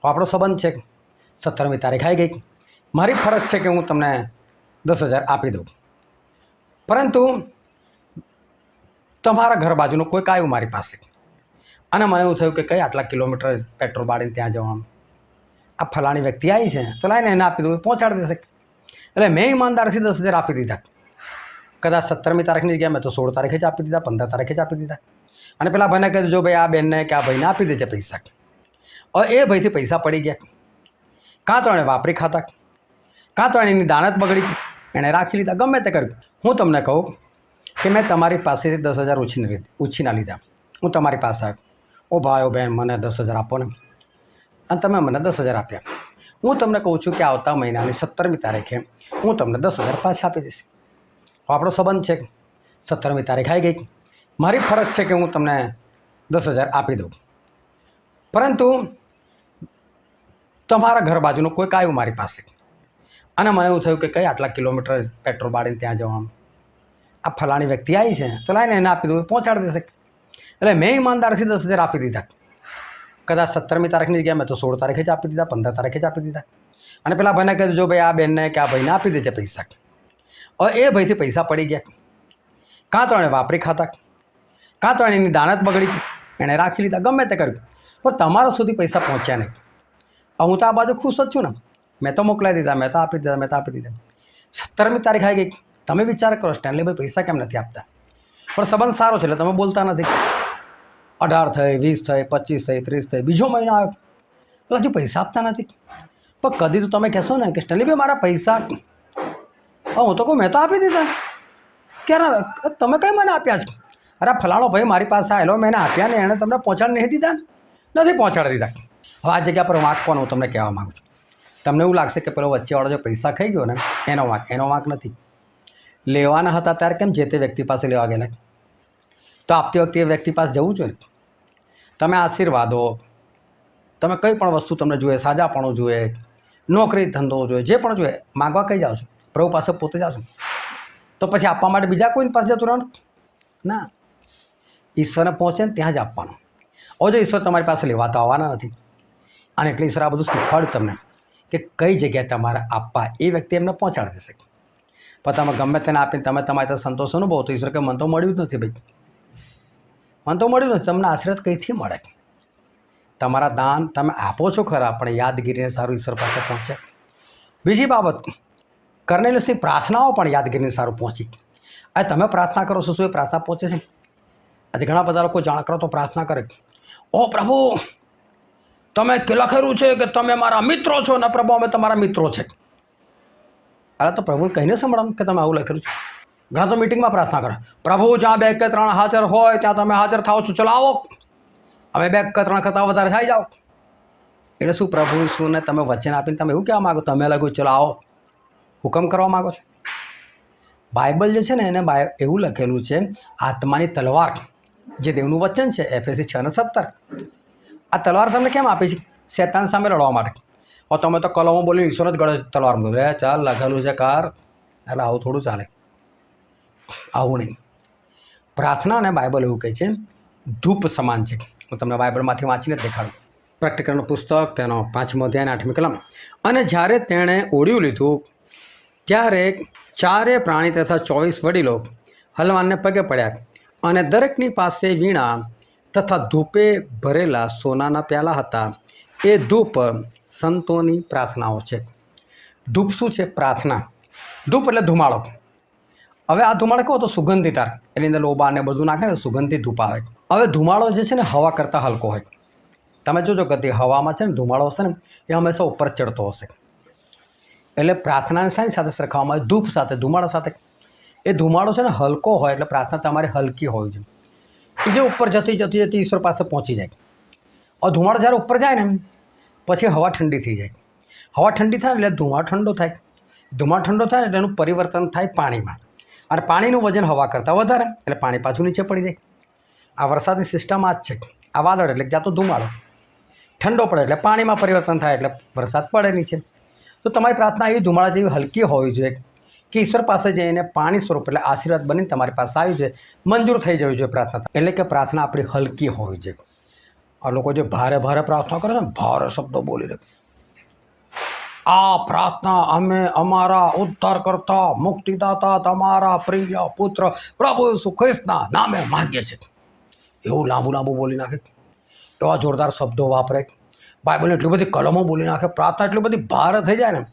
આપણો સંબંધ છે, 17મી તારીખ આવી ગઈ, મારી ફરજ છે કે હું તમને 10,000 આપી દઉં. પરંતુ તમારા ઘર બાજુનું કોઈક આવ્યું મારી પાસે, અને મને એવું થયું કે કઈ આટલા કિલોમીટર પેટ્રોલ બાળીને ત્યાં જવાનું, આ ફલાણી વ્યક્તિ આવી છે તો લાઈને એને આપી દઉં, પહોંચાડી દેશે. એટલે મેં ઈમાનદારથી 10,000 આપી દીધા. કદાચ 17મી તારીખની જગ્યાએ મેં તો 16 તારીખે જ આપી દીધા, 15 તારીખે જ આપી દીધા. અને પેલા ભાઈને કહેજો, જો ભાઈ આ બેનને કે આ ભાઈને આપી દેજે પૈસા. હવે એ ભાઈથી પૈસા પડી ગયા, કાં તો એણે વાપરી ખાતા, કાં તો એની દાનત બગડી, એણે રાખી લીધા, ગમે તે કર્યું. હું તમને કહું કે મેં તમારી પાસેથી 10,000 ઉછીના લીધા. હું તમારી પાસે આવ્યો, ઓ ભાઈ ઓ બહેન મને 10,000 આપો ને, અને તમે મને 10,000 આપ્યા. હું તમને કહું છું કે આવતા મહિનાની 17મી તારીખે હું તમને 10,000 પાછા આપી દઈશ. આપણો સંબંધ છે, 17મી તારીખ આવી ગઈ, મારી ફરજ છે કે હું તમને 10,000 આપી દઉં. પરંતુ તમારા ઘર બાજુનું કોઈક આવ્યું મારી પાસે, અને મને એવું થયું કે કઈ આટલા કિલોમીટર પેટ્રોલ બાળીને ત્યાં જવાનું, આ ફલાણી વ્યક્તિ આવી છે તો લાઈને એને આપી દઉં, પહોંચાડી દેશે. એટલે મેં ઈમાનદારથી 10,000 આપી દીધા. કદાચ 17મી તારીખની જગ્યાએ મેં તો 16 તારીખે જ આપી દીધા, 15 તારીખે જ આપી દીધા. અને પેલા ભાઈને કહેજો, જો ભાઈ આ બેનને કે આ ભાઈને આપી દેજે પૈસા. હવે એ ભાઈથી પૈસા પડી ગયા, કાં તો એણે વાપરી ખાતા, કાં તો એની દાનત બગડી, એણે રાખી લીધા, ગમે તે કર્યું, પણ તમારા સુધી પૈસા પહોંચ્યા નહીં. હું તો આ બાજુ ખુશ જ છું ને, મેં તો મોકલાવી દીધા, મેં તો આપી દીધા. 17મી તારીખ આવી ગઈ, તમે વિચાર કરો સ્ટેનલીભાઈ પૈસા કેમ નથી આપતા? પણ સંબંધ સારો છે એટલે તમે બોલતા નથી. 18 થઈ, 20 થઈ, 25 થઈ, 30 થઈ, બીજો મહિનો આવ્યો એટલે હજુ પૈસા આપતા નથી. પણ કદી તો તમે કહેશો ને કે સ્ટેનલીભાઈ મારા પૈસા, હું તો કહું મેં તો આપી દીધા. ક્યારે તમે કઈ મને આપ્યા છે? અરે ફલાણો ભાઈ મારી પાસે આવેલો, મેં એને આપ્યા ને એણે તમને પહોંચાડી નહીં દીધા, નથી પહોંચાડી દીધા. હવે આ જગ્યા પર વાંક કોનો હું તમને કહેવા માગું છું. તમને એવું લાગશે કે પેલો વચ્ચેવાળો જે પૈસા ખાઈ ગયો ને એનો વાંક નથી. લેવાના હતા ત્યારે કેમ જે તે વ્યક્તિ પાસે લેવા ગયેલા? તો આપતી વખતે એ વ્યક્તિ પાસે જવું જોઈએ. તમે આશીર્વાદો, તમે કંઈ પણ વસ્તુ તમને જોઈએ, સાજાપણું જોઈએ, નોકરી ધંધો જોઈએ, જે પણ જોઈએ, માગવા કઈ જાઓ છો? પ્રભુ પાસે પોતે જાઓ છો? તો પછી આપવા માટે બીજા કોઈની પાસે જતું રહેવાનું ના. ઈશ્વરને પહોંચે ને ત્યાં જ આપવાનું. હવે જો ઈશ્વર તમારી પાસે લેવા તો આવવાના નથી, અને એટલે ઈશ્વર આ બધું શીખવાડ્યું તમને કે કઈ જગ્યાએ તમારે આપવા, એ વ્યક્તિ એમને પહોંચાડી દેશે. પણ તમે ગમે તેને આપીને તમે તમારી રીતે સંતોષ અનુભવો તો ઈશ્વર કે મન તો મળ્યું જ નથી ભાઈ, મન તો મળ્યું નથી. તમને આશીર્વાદ કઈથી મળે? તમારા દાન તમે આપો છો ખરા, પણ યાદગીરીને સારું ઈશ્વર પાસે પહોંચે. બીજી બાબત, કર્નેલિયસની પ્રાર્થનાઓ પણ યાદગીરીને સારું પહોંચી. આ તમે પ્રાર્થના કરો છો, શું એ પ્રાર્થના પહોંચે છે? આજે ઘણા બધા લોકો જાણ કરો તો પ્રાર્થના કરે, ઓ પ્રભુ તમે લખેલું છે કે તમે મારા મિત્રો છો, ને પ્રભુ અમે તમારા મિત્રો છે. અરે તો પ્રભુ કહીને સંભળાવું કે તમે આવું લખેલું છે. ઘણા તો મિટિંગમાં પ્રાર્થના કરે, પ્રભુ જ્યાં 2 કે 3 હાજર હોય ત્યાં તમે હાજર થાઓ છો, ચલો આવો, અમે 2 કે 3 કરતાં વધારે થઈ જાઓ. એટલે શું પ્રભુ શું ને તમે વચન આપીને તમે એવું કહેવા માગો, તમે લાગ્યું ચલો આવો, હુકમ કરવા માગો છો? બાઇબલ જે છે ને એને એવું લખેલું છે, આત્માની તલવાર જે દેવનું વચન છે, એફએસી 6:17. આ તલવાર તમને કેમ આપી છે? શૈતાન સામે લડવા માટે. તમે તો કલમો બોલી ઈશ્વર જ ગળે તલવાર બોલે, ચાલ લખેલું છે કાર, એટલે આવું થોડું ચાલે, આવું નહીં. પ્રાર્થના અને બાઇબલ એવું કહે છે ધૂપ સમાન છે. હું તમને બાઇબલમાંથી વાંચીને જ દેખાડું. પ્રેક્ટિકલનું પુસ્તક તેનો 5મો અધ્યાય 8મી કલમ. અને જ્યારે તેણે ઓળ્યું લીધું ત્યારે 4 પ્રાણી તથા 24 વડીલો હલવાનને પગે પડ્યા, અને દરેકની પાસે વીણા તથા ધૂપે ભરેલા સોનાના પ્યાલા હતા. એ ધૂપ સંતોની પ્રાર્થનાઓ છે. ધૂપ શું છે? પ્રાર્થના. ધૂપ એટલે ધુમાડો. હવે આ ધુમાડો કહો તો સુગંધિતાર, એની અંદર લોબા ને બધું નાખે ને સુગંધિત ધૂપ આવે. હવે ધુમાડો જે છે ને હવા કરતાં હલકો હોય. તમે જોજો કે હવામાં છે ને ધુમાડો હશે ને એ હંમેશા ઉપર ચડતો હશે. એટલે પ્રાર્થનાને શાની સાથે સરખાવવામાં આવે? ધૂપ સાથે, ધુમાડા સાથે. એ ધુમાડો છે ને હલકો હોય એટલે પ્રાર્થના તમારી હલકી હોવી જોઈએ. એ જે ઉપર જતી જતી જતી ઈશ્વર પાસે પહોંચી જાય. और ધુમાડો જ્યારે ઉપર જાય ને પછી હવા ઠંડી થઈ જાય. હવા ઠંડી થાય એટલે ધુમાડો ઠંડો થાય. ધુમાડો ઠંડો થાય એટલે એનું પરિવર્તન થાય પાણીમાં, અને પાણીનું વજન હવા કરતાં વધારે એટલે પાણી પાછું નીચે પડી જાય. આ વરસાદની સિસ્ટમ આ જ છે. આ વાદળ એટલે જ્યાં તો ધુમાડો ઠંડો પડે એટલે પાણીમાં પરિવર્તન થાય એટલે વરસાદ પડે નીચે. તો તમારી પ્રાર્થના એવી ધુમાડા જેવી હલકી હોવી જોઈએ કે ઈશ્વર પાસે જઈને પાણી સ્વરૂપ એટલે આશીર્વાદ બનીને તમારી પાસે આવી છે, મંજૂર થઈ જવી જોઈએ પ્રાર્થના. એટલે કે પ્રાર્થના આપણી હલકી હોવી જોઈએ. આ લોકો જે ભારે ભારે પ્રાર્થના કરે છે ને, ભારે શબ્દો બોલી રહે, આ પ્રાર્થના અમે અમારા ઉદ્ધારકર્તા મુક્તિદાતા તમારા પ્રિય પુત્ર પ્રભુ ઈસુ ખ્રિસ્તના નામે માગીએ છીએ, એવું લાંબુ લાંબુ બોલી નાખે, એવા જોરદાર શબ્દો વાપરે, બાઇબલને એટલી બધી કલમો બોલી નાખે, પ્રાર્થના એટલી બધી ભારે થઈ જાય ને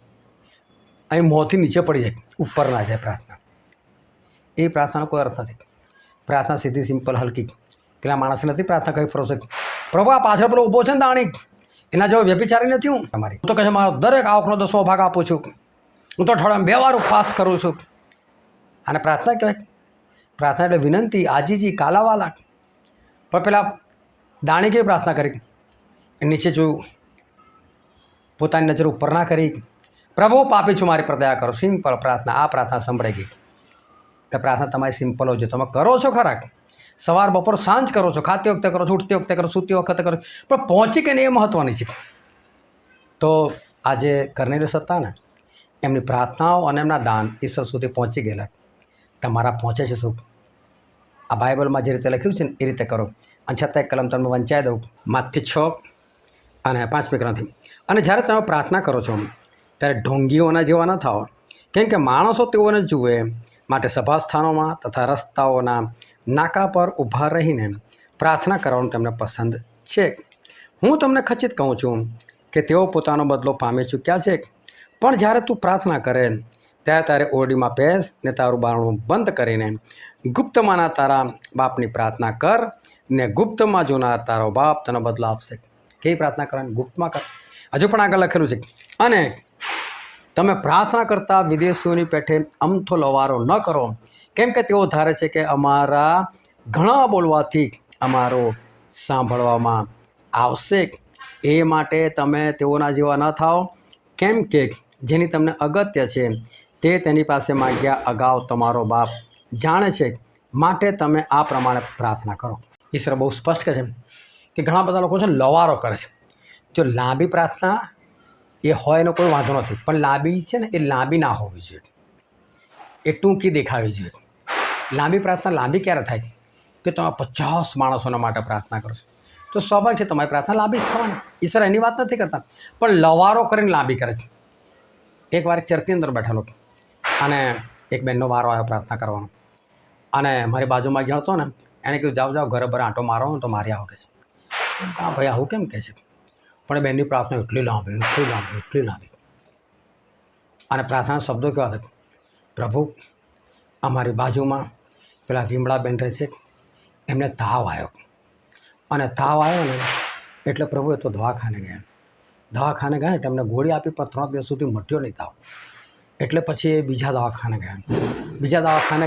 અહીં મોંથી નીચે પડી જાય, ઉપર ના જાય પ્રાર્થના. એ પ્રાર્થનાનો કોઈ અર્થ નથી. પ્રાર્થના સીધી સિમ્પલ હલકી. પેલા માણસે નથી પ્રાર્થના કરી ફરો છે, પ્રભુ આ પાછળ પેલો ઊભો છે ને દાણી, એના જેવો વ્યભિચારી નથી હું તમારી. હું તો કહે છે મારો દરેક આવકનો 10મો ભાગ આપું છું, હું તો અઠવાડિયામાં 2 વાર ઉપવાસ કરું છું. અને પ્રાર્થના કહેવાય? પ્રાર્થના એટલે વિનંતી, આજીજી, કાલાવાલા. પણ પેલા દાણી કેવી પ્રાર્થના કરી? નીચે જોયું, પોતાની નજર ઉપર ના કરી, પ્રભુ પાપી છું મારી પર દયા કરો. સિમ્પલ પ્રાર્થના. આ પ્રાર્થના સંભળાઈ ગઈ. એટલે પ્રાર્થના તમારી સિમ્પલ હોય છે. તમે કરો છો ખરા, સવાર બપોર સાંજ કરો છો, ખાતી વખતે કરો છો, ઉઠતી વખતે કરો, સૂતી વખતે કરો, પણ પહોંચી કે નહીં એ મહત્ત્વની છે. તો આજે કર્નેલિયસ હતા ને, એમની પ્રાર્થનાઓ અને એમના દાન ઈશ્વર સુધી પહોંચી ગયેલા. તમારા પહોંચે છે શું? આ બાઇબલમાં જે રીતે લખ્યું છે ને એ રીતે કરો. અને છતાં એક કલમ તમને વંચાઈ દઉં, માથી 6 અને 5મી કલમથી. અને જ્યારે તમે પ્રાર્થના કરો છો ત્યારે ઢોંગીઓના જેવા ન થાઓ, કેમ કે માણસો તેઓને જુએ માટે સભાસ્થાનોમાં તથા રસ્તાઓના નાકા પર ઊભા રહીને પ્રાર્થના કરવાનું તેમને પસંદ છે. હું તમને ખચિત કહું છું કે તેઓ પોતાનો બદલો પામી ચૂક્યા છે. પણ જ્યારે તું પ્રાર્થના કરે ત્યારે તારે ઓરડીમાં બેસ ને તારું બારણું બંધ કરીને ગુપ્તમાંના તારા બાપની પ્રાર્થના કર, ને ગુપ્તમાં જોનાર તારો બાપ તને બદલો આપશે. કેવી પ્રાર્થના કરવાની? ગુપ્તમાં કર. હજુ પણ આગળ લખેલું છે, અને તમે પ્રાર્થના કરતા વિદેશીઓની પેઠે અમથો લવારો ન કરો, કેમ કે તેઓ ધારે છે કે અમારા ઘણા બોલવાથી અમારો સાંભળવામાં આવશે. એ માટે તમે તેઓના જેવા ન થાઓ, કેમ કે જેની તમને અગત્ય છે તે તેની પાસે માગ્યા અગાઉ તમારો બાપ જાણે છે. માટે તમે આ પ્રમાણે પ્રાર્થના કરો. ઈશ્વર બહુ સ્પષ્ટ કહે છે કે ઘણા બધા લોકો છે લવારો કરે છે. જો લાંબી પ્રાર્થના એ હોય એનો કોઈ વાંધો નથી, પણ લાંબી છે ને એ લાંબી ના હોવી જોઈએ, એ ટૂંકી દેખાવી જોઈએ. લાંબી પ્રાર્થના લાંબી ક્યારે થાય? કે તમે 50 માણસોના માટે પ્રાર્થના કરો છો, તો સ્વાભાવિક છે તમારી પ્રાર્થના લાંબી જ થવાની. ઈશ્વર એની વાત નથી કરતા, પણ લવારો કરીને લાંબી કરે છે. એકવાર એક ચર્ચની અંદર બેઠેલો અને એક બહેનનો વારો આવ્યો પ્રાર્થના કરવાનો, અને મારી બાજુમાં જ્યાં હતો ને એણે કીધું જાઓ જાઓ ઘરે ભરે આંટો મારો તો મારી આવો કે છે. હા ભાઈ આવું કેમ કહે છે? પણ બહેનની પ્રાર્થના એટલી લાંબી. અને પ્રાર્થના શબ્દો કેવા હતા, પ્રભુ અમારી બાજુમાં પેલા વિમળાબેન રહે છે, એમને તાવ આવ્યો, અને તાવ આવ્યો ને એટલે પ્રભુ એ તો દવાખાને ગયા એટલે એમને ગોળી આપી, પણ 3 દિવસ સુધી મટ્યો નહીં તાવ. એટલે પછી એ બીજા દવાખાને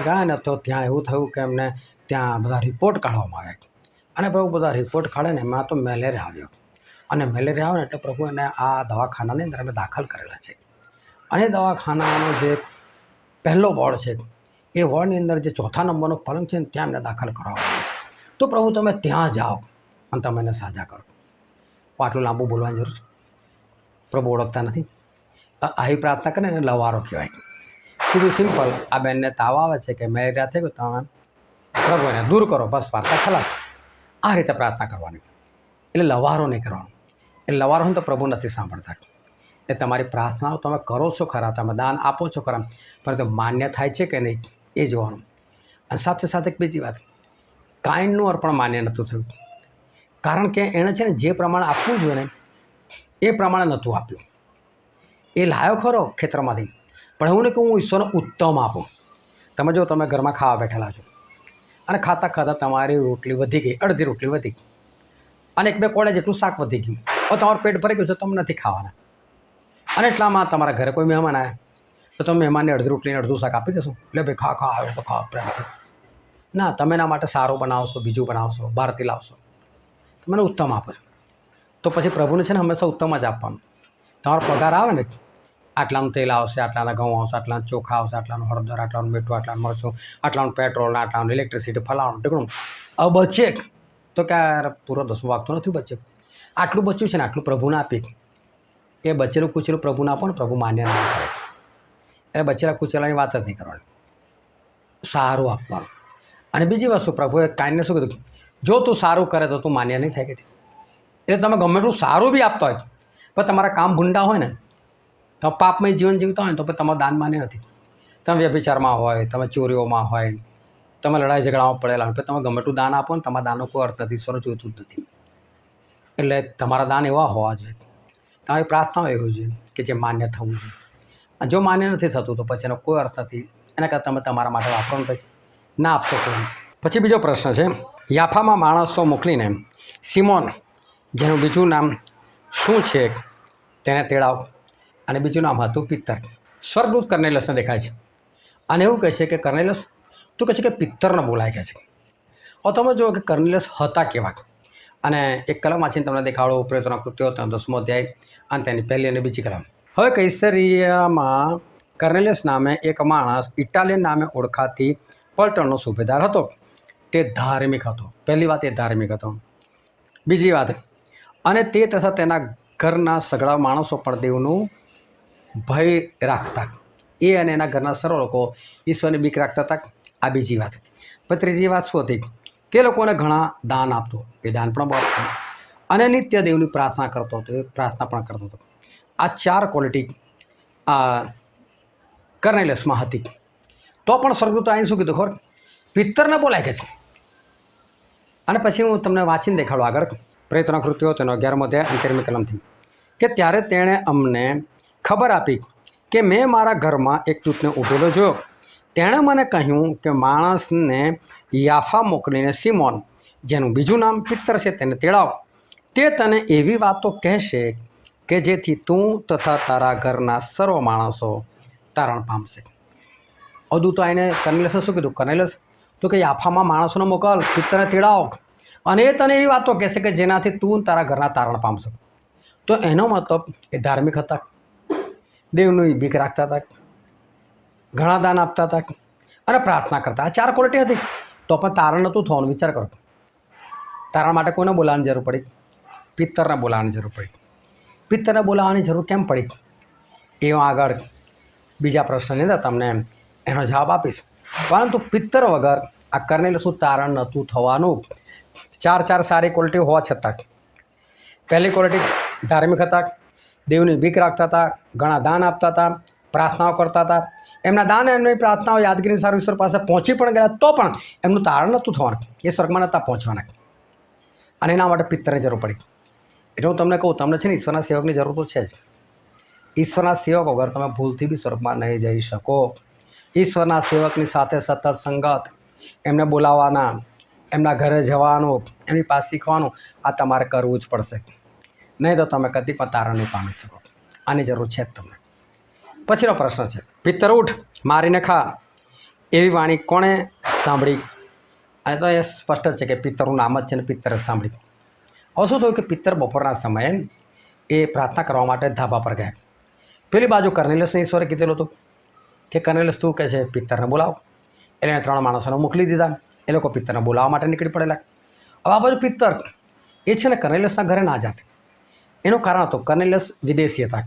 ગયા ને તો ત્યાં એવું થયું કે એમને ત્યાં બધા રિપોર્ટ કાઢવામાં આવ્યા, અને પ્રભુ બધા રિપોર્ટ કાઢે ને એમાં તો મેલેરિયા આવ્યો, અને મેલેરિયા આવ્યો ને એટલે પ્રભુ એને આ દવાખાનાની અંદર અમે દાખલ કરેલા છે. અને દવાખાનાનો જે પહેલો વોર્ડ છે, એ વોર્ડની અંદર જે 4થા નંબરનો પલંગ છે ને ત્યાં એમને દાખલ કરવામાં આવે છે. તો પ્રભુ તમે ત્યાં જાઓ અને તમે એને સાજા કરો. આટલું લાંબુ બોલવાની જરૂર છે? પ્રભુ ઓળખતા નથી? આવી પ્રાર્થના કરીને એને લવારો કહેવાય. સીધું સિમ્પલ, આ બેનને તાવ આવે છે કે મેલેરિયા થઈ ગયું, તમે પ્રભુ એને દૂર કરો, બસ વાર્તા ખલાસ. આ રીતે પ્રાર્થના કરવાની, એટલે લવારો નહીં કરવાનો. એટલે લવારો હોય તો પ્રભુ નથી સાંભળતા. એટલે તમારી પ્રાર્થનાઓ તમે કરો છો ખરા, તમે દાન આપો છો ખરા, પરંતુ માન્ય થાય છે કે નહીં એ જોવાનું. અને સાથે સાથે એક બીજી વાત, કાયનનું અર્પણ માન્ય નહોતું થયું, કારણ કે એણે છે ને જે પ્રમાણે આપવું જોઈએ ને એ પ્રમાણે નહોતું આપ્યું. એ લાયો ખરો ખેતરમાંથી, પણ એવું નહીં કે હું ઈશ્વરને ઉત્તમ આપું. તમે જો તમે ઘરમાં ખાવા બેઠેલા છો અને ખાતા ખાતા તમારી રોટલી વધી ગઈ, અડધી રોટલી વધી ગઈ, અને 1-2 કોળે જેટલું શાક વધી ગયું, હવે તમારું પેટ ભરી ગયું છે, તમે નથી ખાવાના. અને એટલામાં તમારા ઘરે કોઈ મહેમાન આવ્યા, તો તમે મહેમાનને અડધી રોટલીને અડધું શાક આપી દેશો? લે ભાઈ ખા આવ્યો તો ખા પ્રેમથી. ના, તમે એના માટે સારું બનાવશો, બીજું બનાવશો, બહારથી લાવશો, તમને ઉત્તમ આપો છો. તો પછી પ્રભુને છે ને હંમેશા ઉત્તમ જ આપવાનું. તમારો પગાર આવે ને, આટલાનું તેલ આવશે, આટલાના ઘઉં આવશે, આટલાનું ચોખા આવશે, આટલાનું હળદર, આટલાનું મીઠું, આટલાનું મરચું, આટલાનું પેટ્રોલ, આટલાનું ઇલેક્ટ્રિસિટી, ફલાણું ઢીકણું, હવે બચે તો ક્યારે પૂરો 10મો ભાગ તો નથી બચે. આટલું બચ્યું છે ને આટલું પ્રભુને આપી, એ બચેલું કૂચેલું પ્રભુને આપો ને, પ્રભુ માન્ય ના કરે. એટલે બચેલા કૂચેલાની વાત જ નહીં કરવાની, સારું આપવાનું. અને બીજી વસ્તુ, પ્રભુએ કાયને શું કીધું, જો તું સારું કરે તો તું માન્ય નહીં થાય કે. એટલે તમે ગમે એટલું સારું બી આપતા હોય, પણ તમારા કામ ભૂંડા હોય ને, તમે પાપમય જીવન જીવતા હોય ને, તો પછી તમારું દાન માન્ય નથી. તમે વ્યભિચારમાં હોય, તમે ચોરીઓમાં હોય, તમે લડાઈ ઝઘડામાં પડેલા હોય, તમે ગમે એટલું દાન આપો ને, તમારા દાનનો કોઈ અર્થ નથી, ઈશ્વર જોઈતું જ નથી. એટલે તમારા દાન એવા હોવા જોઈએ, તમારી પ્રાર્થનાઓ એવી જોઈએ કે જે માન્ય થવું જોઈએ. અને જો માન્ય નથી થતું તો પછી એનો કોઈ અર્થ નથી. એના કરતાં તમે તમારા માટે વાપરો કંઈક, ના આપશો કોઈ. પછી બીજો પ્રશ્ન છે, યાફામાં માણસો મોકલીને સિમોન, જેનું બીજું નામ શું છે તેને તેડાવ, અને બીજું નામ હતું પિત્તર. સ્વર્ગદૂત કર્નેલિયસને દેખાય છે અને એવું કહે છે કે કર્નેલિયસ, તું કહે છે કે પિત્તરને બોલાય કહે છે. હવે તમે જુઓ કે કર્નેલિયસ હતા કેવા. અને એક કલમ વાંચીને તમને દેખાડો, પ્રેતોના કૃત્યો 10મો અધ્યાય અને તેની 1લી અને 2જી કલમ. હવે કૈસરિયામાં કર્નેલિયસ નામે એક માણસ, ઇટાલિયન નામે ઓળખાતી પલટણનો સુબેદાર હતો. તે ધાર્મિક હતો. પહેલી વાત, એ ધાર્મિક હતો. બીજી વાત, અને તે તથા તેના ઘરના સગળા માણસો પણ દેવનું ભય રાખતા. એ અને એના ઘરના સર્વ લોકો ઈશ્વરની બીક રાખતા હતા. આ બીજી વાત. પણ ત્રીજી વાત શું હતી, તે લોકોને ઘણા દાન આપતો, એ દાન પણ બહુ આપતો, અને નિત્ય દેવની પ્રાર્થના કરતો હતો, એ પ્રાર્થના પણ કરતો હતો. આ 4 ક્વોલિટી કર્નેલિયસમાં હતી. તો પણ સ્વર્ગદૂતો અહીં શું કીધું ખબર, પિત્તરને બોલાય કે છે. અને પછી હું તમને વાંચીને દેખાડું આગળ, પ્રેતોના કૃત્યો તેનો 11મો અધ્યાય 13મી કલમથી, કે ત્યારે તેણે અમને ખબર આપી કે મેં મારા ઘરમાં એક દૂતને ઊભેલો જોયો. તેણે મને કહ્યું કે માણસને યાફા મોકલીને સિમોન, જેનું બીજું નામ પિત્તર છે, તેને તેડાવ. તે તને એવી વાતો કહેશે કે જેથી તું તથા તારા ઘરના સર્વ માણસો તારણ પામશે. અદૂતો આવીને કર્નેલિયસને શું કીધું, કર્નેલિયસ તો કે યાફામાં માણસોને મોકલ, પિત્તરને તેડાવ, અને એ તને એવી વાતો કહેશે કે જેનાથી તું તારા ઘરના તારણ પામશે. તો એનો મતલબ એ ધાર્મિક હતા, દેવનું બીક રાખતા હતા, ઘણા દાન આપતા હતા અને પ્રાર્થના કરતા. આ 4 ક્વોલિટી હતી. તો પણ તારણ નહોતું થવાનું. વિચાર કરો, તારણ માટે કોને બોલાવવાની જરૂર પડી? પિત્તરને બોલાવવાની જરૂર પડી. પિત્તરને બોલાવવાની જરૂર કેમ પડી એ હું આગળ બીજા પ્રશ્નની અંદર તમને એનો જવાબ આપીશ. પરંતુ પિત્તર વગર આ કર્નેલસનું તારણ નહોતું થવાનું. ચાર સારી ક્વોલિટી હોવા છતાં પહેલી ક્વોલિટી ધાર્મિક હતા, દેવની બીક રાખતા હતા, ઘણા દાન આપતા હતા, પ્રાર્થનાઓ કરતા હતા. એમના દાન એમની પ્રાર્થનાઓ યાદગીરી સારું ઈશ્વર પાસે પહોંચી પણ ગયા તો પણ એમનું તારણ નહોતું થવાનું. એ સ્વર્ગમાં નહોતા પહોંચવાના અને એના માટે પિત્તરની જરૂર પડી. એટલે હું તમને કહું, તમને છે ને ઈશ્વરના સેવકની જરૂર તો છે જ. ઈશ્વરના સેવક વગર તમે ભૂલથી બી સ્વર્ગમાં નહીં જઈ શકો. ઈશ્વરના સેવકની સાથે સતત સંગત, એમને બોલાવવાના, એમના ઘરે જવાનું, એમની પાસે શીખવાનું, આ તમારે કરવું જ પડશે. નહીં તો તમે કદી પણ તારણ નહીં પામી શકો. આની જરૂર છે જ તમને. પછીનો પ્રશ્ન છે, પિત્તર ઉઠ મારીને ખા એવી વાણી કોણે સાંભળી? અને તો એ સ્પષ્ટ છે કે પિત્તરનું નામ જ છે ને પિત્તરે સાંભળી. હવે શું થયું કે પિત્તર બપોરના સમયે એ પ્રાર્થના કરવા માટે ધાબા પર ગયા. પેલી બાજુ કર્નેલિયસને ઈશ્વરે કીધેલું હતું કે કર્નેલિયસ તું કહે છે પિત્તરને બોલાવો. એટલે એને 3 માણસોને મોકલી દીધા. એ લોકો પિત્તરને બોલાવવા માટે નીકળી પડેલા. હવે આ બાજુ પિત્તર એ છે ને કર્નેલિયસના ઘરે ના જાત. એનું કારણ હતું કર્નેલિયસ વિદેશી હતા,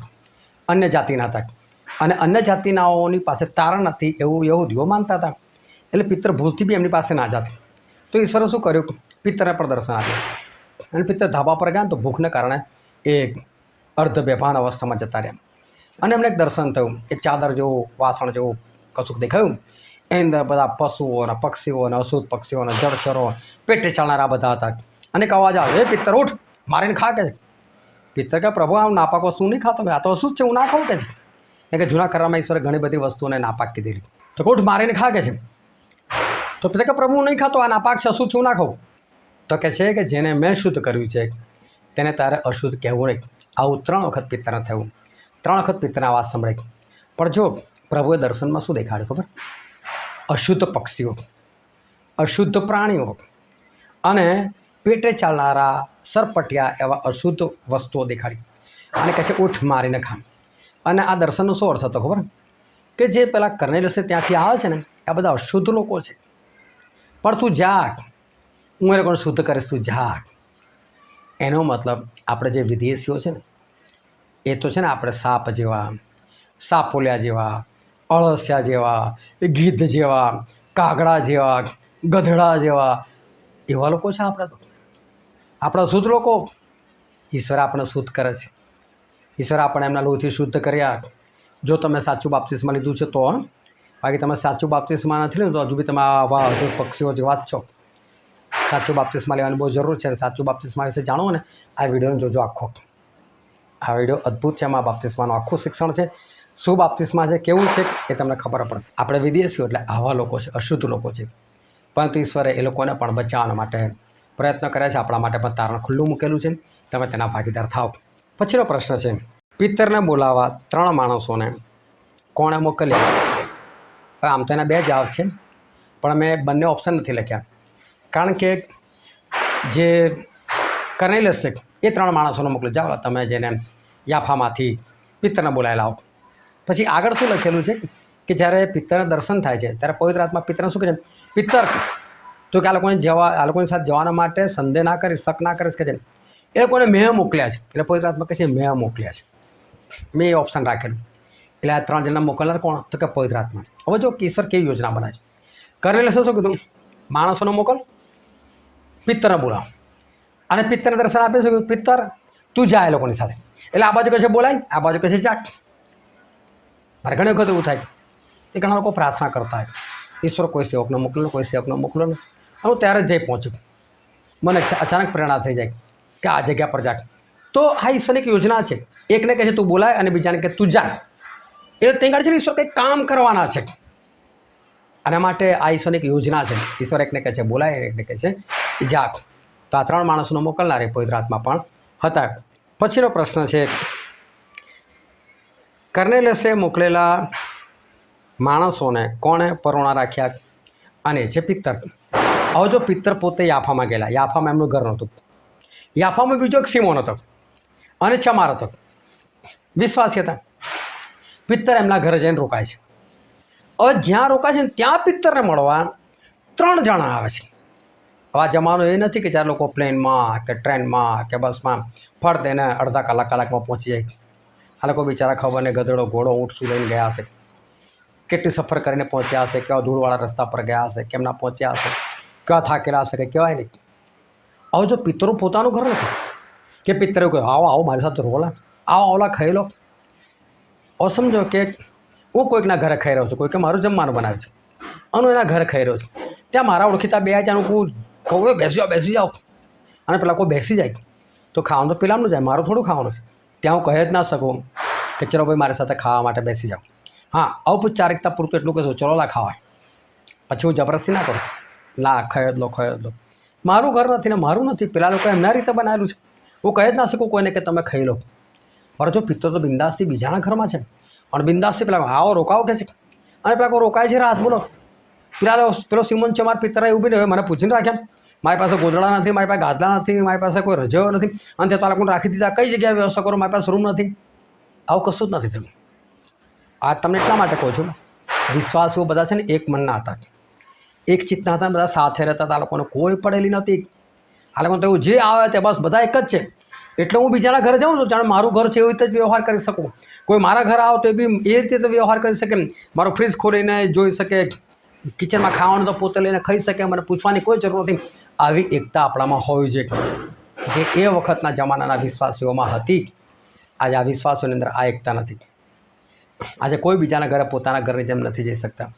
અન્ય જાતિના હતા અને અન્ય જાતિનાઓની પાસે તારણ નથી એવું યહૂદીઓ માનતા હતા. એટલે પિત્તર ભૂલથી બી એમની પાસે ના જાત. તો ઈશ્વરે શું કર્યું? પિત્તરને પણ દર્શન આપ્યું અને પિત્તર ધાબા પર ગયા તો ભૂખને કારણે એક અર્ધ બેભાન અવસ્થામાં જતા રહ્યા. અને એમને એક દર્શન થયું. એક ચાદર જેવું, વાસણ જેવું કશુંક દેખાયું. એની અંદર બધા પશુઓ અને પક્ષીઓ અને અશુદ્ધ પક્ષીઓ અને જળચરો, પેટે ચાલનારા બધા હતા. અને એક અવાજ આવે, એ પિત્તર ઉઠ મારીને ખા કે છે. પિત્તર કે પ્રભુ આ નાપાક વસ્તુ નહીં ખાતો, આ તો અશુદ્ધ છે, હું ના ખાઉં કે છે. કે જૂના કરારમાં ઈશ્વરે ઘણી બધી વસ્તુઓને નાપાક કીધેલી. તો ઉઠ મારીને ખા કે છે. તો પિત્તર કે પ્રભુ હું નહીં ખાતો, આ નાપાક છે, અશુદ્ધ છે, હું ના ખાઉં. તો કહે છે કે જેને મેં શુદ્ધ કર્યું છે તેને તારે અશુદ્ધ કહેવું નહીં. આવું 3 વખત પિત્તરને થયું. 3 વખત પિત્તરના અવાજ સંભળાય. પણ જો પ્રભુએ દર્શનમાં શું દેખાડ્યું ખબર? અશુદ્ધ પક્ષીઓ, અશુદ્ધ પ્રાણીઓ અને પેટે ચાલનારા સરપટિયા એવા અશુદ્ધ વસ્તુઓ દેખાડી અને કહે છે ઉઠ મારીને ખા. અને આ દર્શનનો શું અર્થ હતો ખબર? કે જે પેલા કર્નેલિયસ ત્યાંથી આવે છે ને આ બધા અશુદ્ધ લોકો છે, પણ તું જાગ, હું એ લોકોને શુદ્ધ કરીશ, તું જાગ. એનો મતલબ આપણે જે વિદેશીઓ છે ને એ તો છે ને આપણે સાપ જેવા, સાપોલિયા જેવા, અળસિયા જેવા, ગીધ જેવા, કાગડા જેવા, ગધડા જેવા એવા લોકો છે. આપણે તો આપણા શુદ્ધ લોકો. ઈશ્વર આપણે શુદ્ધ કરે છે. ઈશ્વર આપણે એમના લોહીથી શુદ્ધ કર્યા. જો તમે સાચું બાપ્તિસ્મા લીધું છે તો, બાકી તમે સાચું બાપ્તિસ્મા નથી લીધું તો હજુ બી તમે આવા અશુદ્ધ પક્ષીઓ જેવા જ છો. સાચું બાપ્તિસ્મા લેવાની બહુ જરૂર છે. સાચું બાપ્તિસ્મા વિશે જાણો ને આ વિડીયોને જોજો આખો. આ વિડીયો અદ્ભુત છે. એમાં બાપ્તિસ્માનું આખું શિક્ષણ છે. શું બાપ્તિસ્મા છે, કેવું છે એ તમને ખબર પડશે. આપણે વિદેશીઓ એટલે આવા લોકો છે, અશુદ્ધ લોકો છે. પરંતુ ઈશ્વરે એ લોકોને પણ બચાવવા માટે પ્રયત્ન કર્યા છે. આપણા માટે પણ તારણ ખુલ્લું મૂકેલું છે. તમે તેના ભાગીદાર થાવ. પછીનો પ્રશ્ન છે, પિત્તરને બોલાવવા 3 માણસોને કોણે મોકલ્યા? હવે આમ તો એના 2 જવાબ છે, પણ મેં બંને ઓપ્શન નથી લખ્યા. કારણ કે જે કર્નેલિયસ છે એ 3 માણસોને મોકલ્યું, જાઓ તમે જેને યાફામાંથી પિત્તરને બોલાવી લાવો. પછી આગળ શું લખેલું છે કે જ્યારે પિત્તરને દર્શન થાય છે ત્યારે પવિત્ર આત્મા પિત્તરને શું કહે છે? પિત્તર તો કે આ લોકોની સાથે જવાના માટે સંદેહ ના કરીશ, શક ના કરીશ કે છે એ લોકોને મેં મોકલ્યા છે. એટલે પવિત્ર આત્મા કહે છે મેં મોકલ્યા છે. મેં એ ઓપ્શન રાખેલું. એટલે આ 3 જણને મોકલનાર કોણ? તો કે પવિત્ર આત્મા. હવે જો ઈશ્વર કેવી યોજના બનાવે છે. કર્નેલિયસે શું કીધું? માણસોને મોકલ, પિત્તરને બોલાવ. અને પિત્તરને દર્શન આપે છે, પિત્તર તું જા એ લોકોની સાથે. એટલે આ બાજુ કહે છે બોલાય, આ બાજુ કહે છે જાગ. મારે ઘણી વખત એવું થાય એ ઘણા લોકો પ્રાર્થના કરતા હોય, ઈશ્વર કોઈ સેવકને મોકલો, કોઈ સેવકને મોકલો ને. હું ત્યારે જ જઈ પહોંચું. મને અચાનક પ્રેરણા થઈ જાય કે આ જગ્યા પર જાગ. તો આ ઈશ્વરની એક યોજના છે. એકને કહે છે તું બોલાય અને બીજાને કહે તું જાગ. એટલે તે કાળે છે ઈશ્વર કંઈક કામ કરવાના છે. આના માટે આ ઈશ્વરની એક યોજના છે. ઈશ્વર એકને કહે છે બોલાય, એકને કહે છે જાગ. તો આ 3 માણસોને મોકલનાર એ પવિત્ર આત્મા પણ હતા. પછીનો પ્રશ્ન છે, કર્નેલિયસે મોકલેલા માણસોને કોણે પરોણા રાખ્યા? અને છે પિત્તર. હવે જો પિત્તર પોતે યાફામાં ગયેલા, યાફામાં એમનું ઘર નહોતું. યાફામાં બીજો એક સિમોન હતો અને ચમાર હતો, વિશ્વાસી હતા. પિત્તર એમના ઘરે જઈને રોકાય છે. હવે જ્યાં રોકાય છે ને ત્યાં પિત્તરને મળવા 3 જણા આવે છે. હવે આ જમાનો એ નથી કે જ્યારે લોકો પ્લેનમાં કે ટ્રેનમાં કે બસમાં ફળ દઈને અડધા કલાકમાં પહોંચી જાય. આ લોકો બિચારા ખબર ને ગધેડો, ઘોડો, ઊંટ શું લઈને ગયા હશે. કેટલી સફર કરીને પહોંચ્યા હશે, કેવા ધૂળવાળા રસ્તા પર ગયા હશે, કેમ ના પહોંચ્યા હશે, કેવા થાકેલા હશે કે કહેવાય નહીં. હવે જો પિતરો પોતાનું ઘર નથી કે પિતરે કહ્યું આવો આવો મારી સાથે રોલા, આવો ઓલા ખાઈ લો. હવે સમજો કે હું કોઈકના ઘરે ખાઈ રહ્યો છું, કોઈકે મારું જમવાનું બનાવ્યું છે, અને એના ઘરે ખાઈ રહ્યો છું. ત્યાં મારા ઓળખીતા બે જાણું કહું બેસી જાઓ, અને પેલા કોઈ બેસી જાય તો ખાવાનું તો પેલાનું જાય, મારું થોડું ખાવાનું છે. ત્યાં હું કહી જ ના શકું કે ચલો ભાઈ મારી સાથે ખાવા માટે બેસી જાઓ. હા, ઔપચારિકતા પૂરતું એટલું કહેશું ચલો લા ખાવા, પછી હું જબરદસ્તી ના કરું, ના ખાઈ જ લો. મારું ઘર નથી ને મારું નથી, પેલા લોકો એમના રીતે બનાવેલું છે. હું કહી જ ના શકું કોઈને કે તમે ખાઈ લો. પણ જો પિત્તર તો બિંદાસથી બીજાના ઘરમાં છે, અને બિંદાસથી પેલા આવો રોકાવો કે છે, અને પેલા કોઈ રોકાય છે રાત બોલો. પેલો સિમોન છે મારા પિત્તરા ઊભી રહે, મને પૂછીને રાખ્યા, મારી પાસે ગોદડા નથી, મારી પાસે ગાદલા નથી, મારી પાસે કોઈ રજાઓ નથી, અને તે તારા રાખી દીધા, કઈ જગ્યાએ વ્યવસ્થા કરો, મારી પાસે રૂમ નથી. આવું કશું જ નથી થયું. આ તમને એટલા માટે કહું છું, વિશ્વાસીઓ બધા છે ને એક મનના હતા, એક ચિત્તના હતા, બધા સાથે રહેતા હતા. આ લોકોને કોઈ પડેલી નથી. આ લોકોને તો એવું જે આવે તે બસ બધા એક જ છે. એટલે હું બીજાના ઘરે જાઉં તો જાણે મારું ઘર છે એવી રીતે જ વ્યવહાર કરી શકું. કોઈ મારા ઘરે આવો તો એ બી એ રીતે વ્યવહાર કરી શકે. મારું ફ્રીજ ખોલીને જોઈ શકે, કિચનમાં ખાવાનું તો પોતે લઈને ખાઈ શકે, મને પૂછવાની કોઈ જરૂર નથી. આવી એકતા આપણામાં હોવી જોઈએ, જે એ વખતના જમાનાના વિશ્વાસીઓમાં હતી. આજે આ વિશ્વાસીઓની અંદર આ એકતા નથી. આજે કોઈ બીજાના ઘરે પોતાના ઘરની જેમ નથી જઈ શકતા.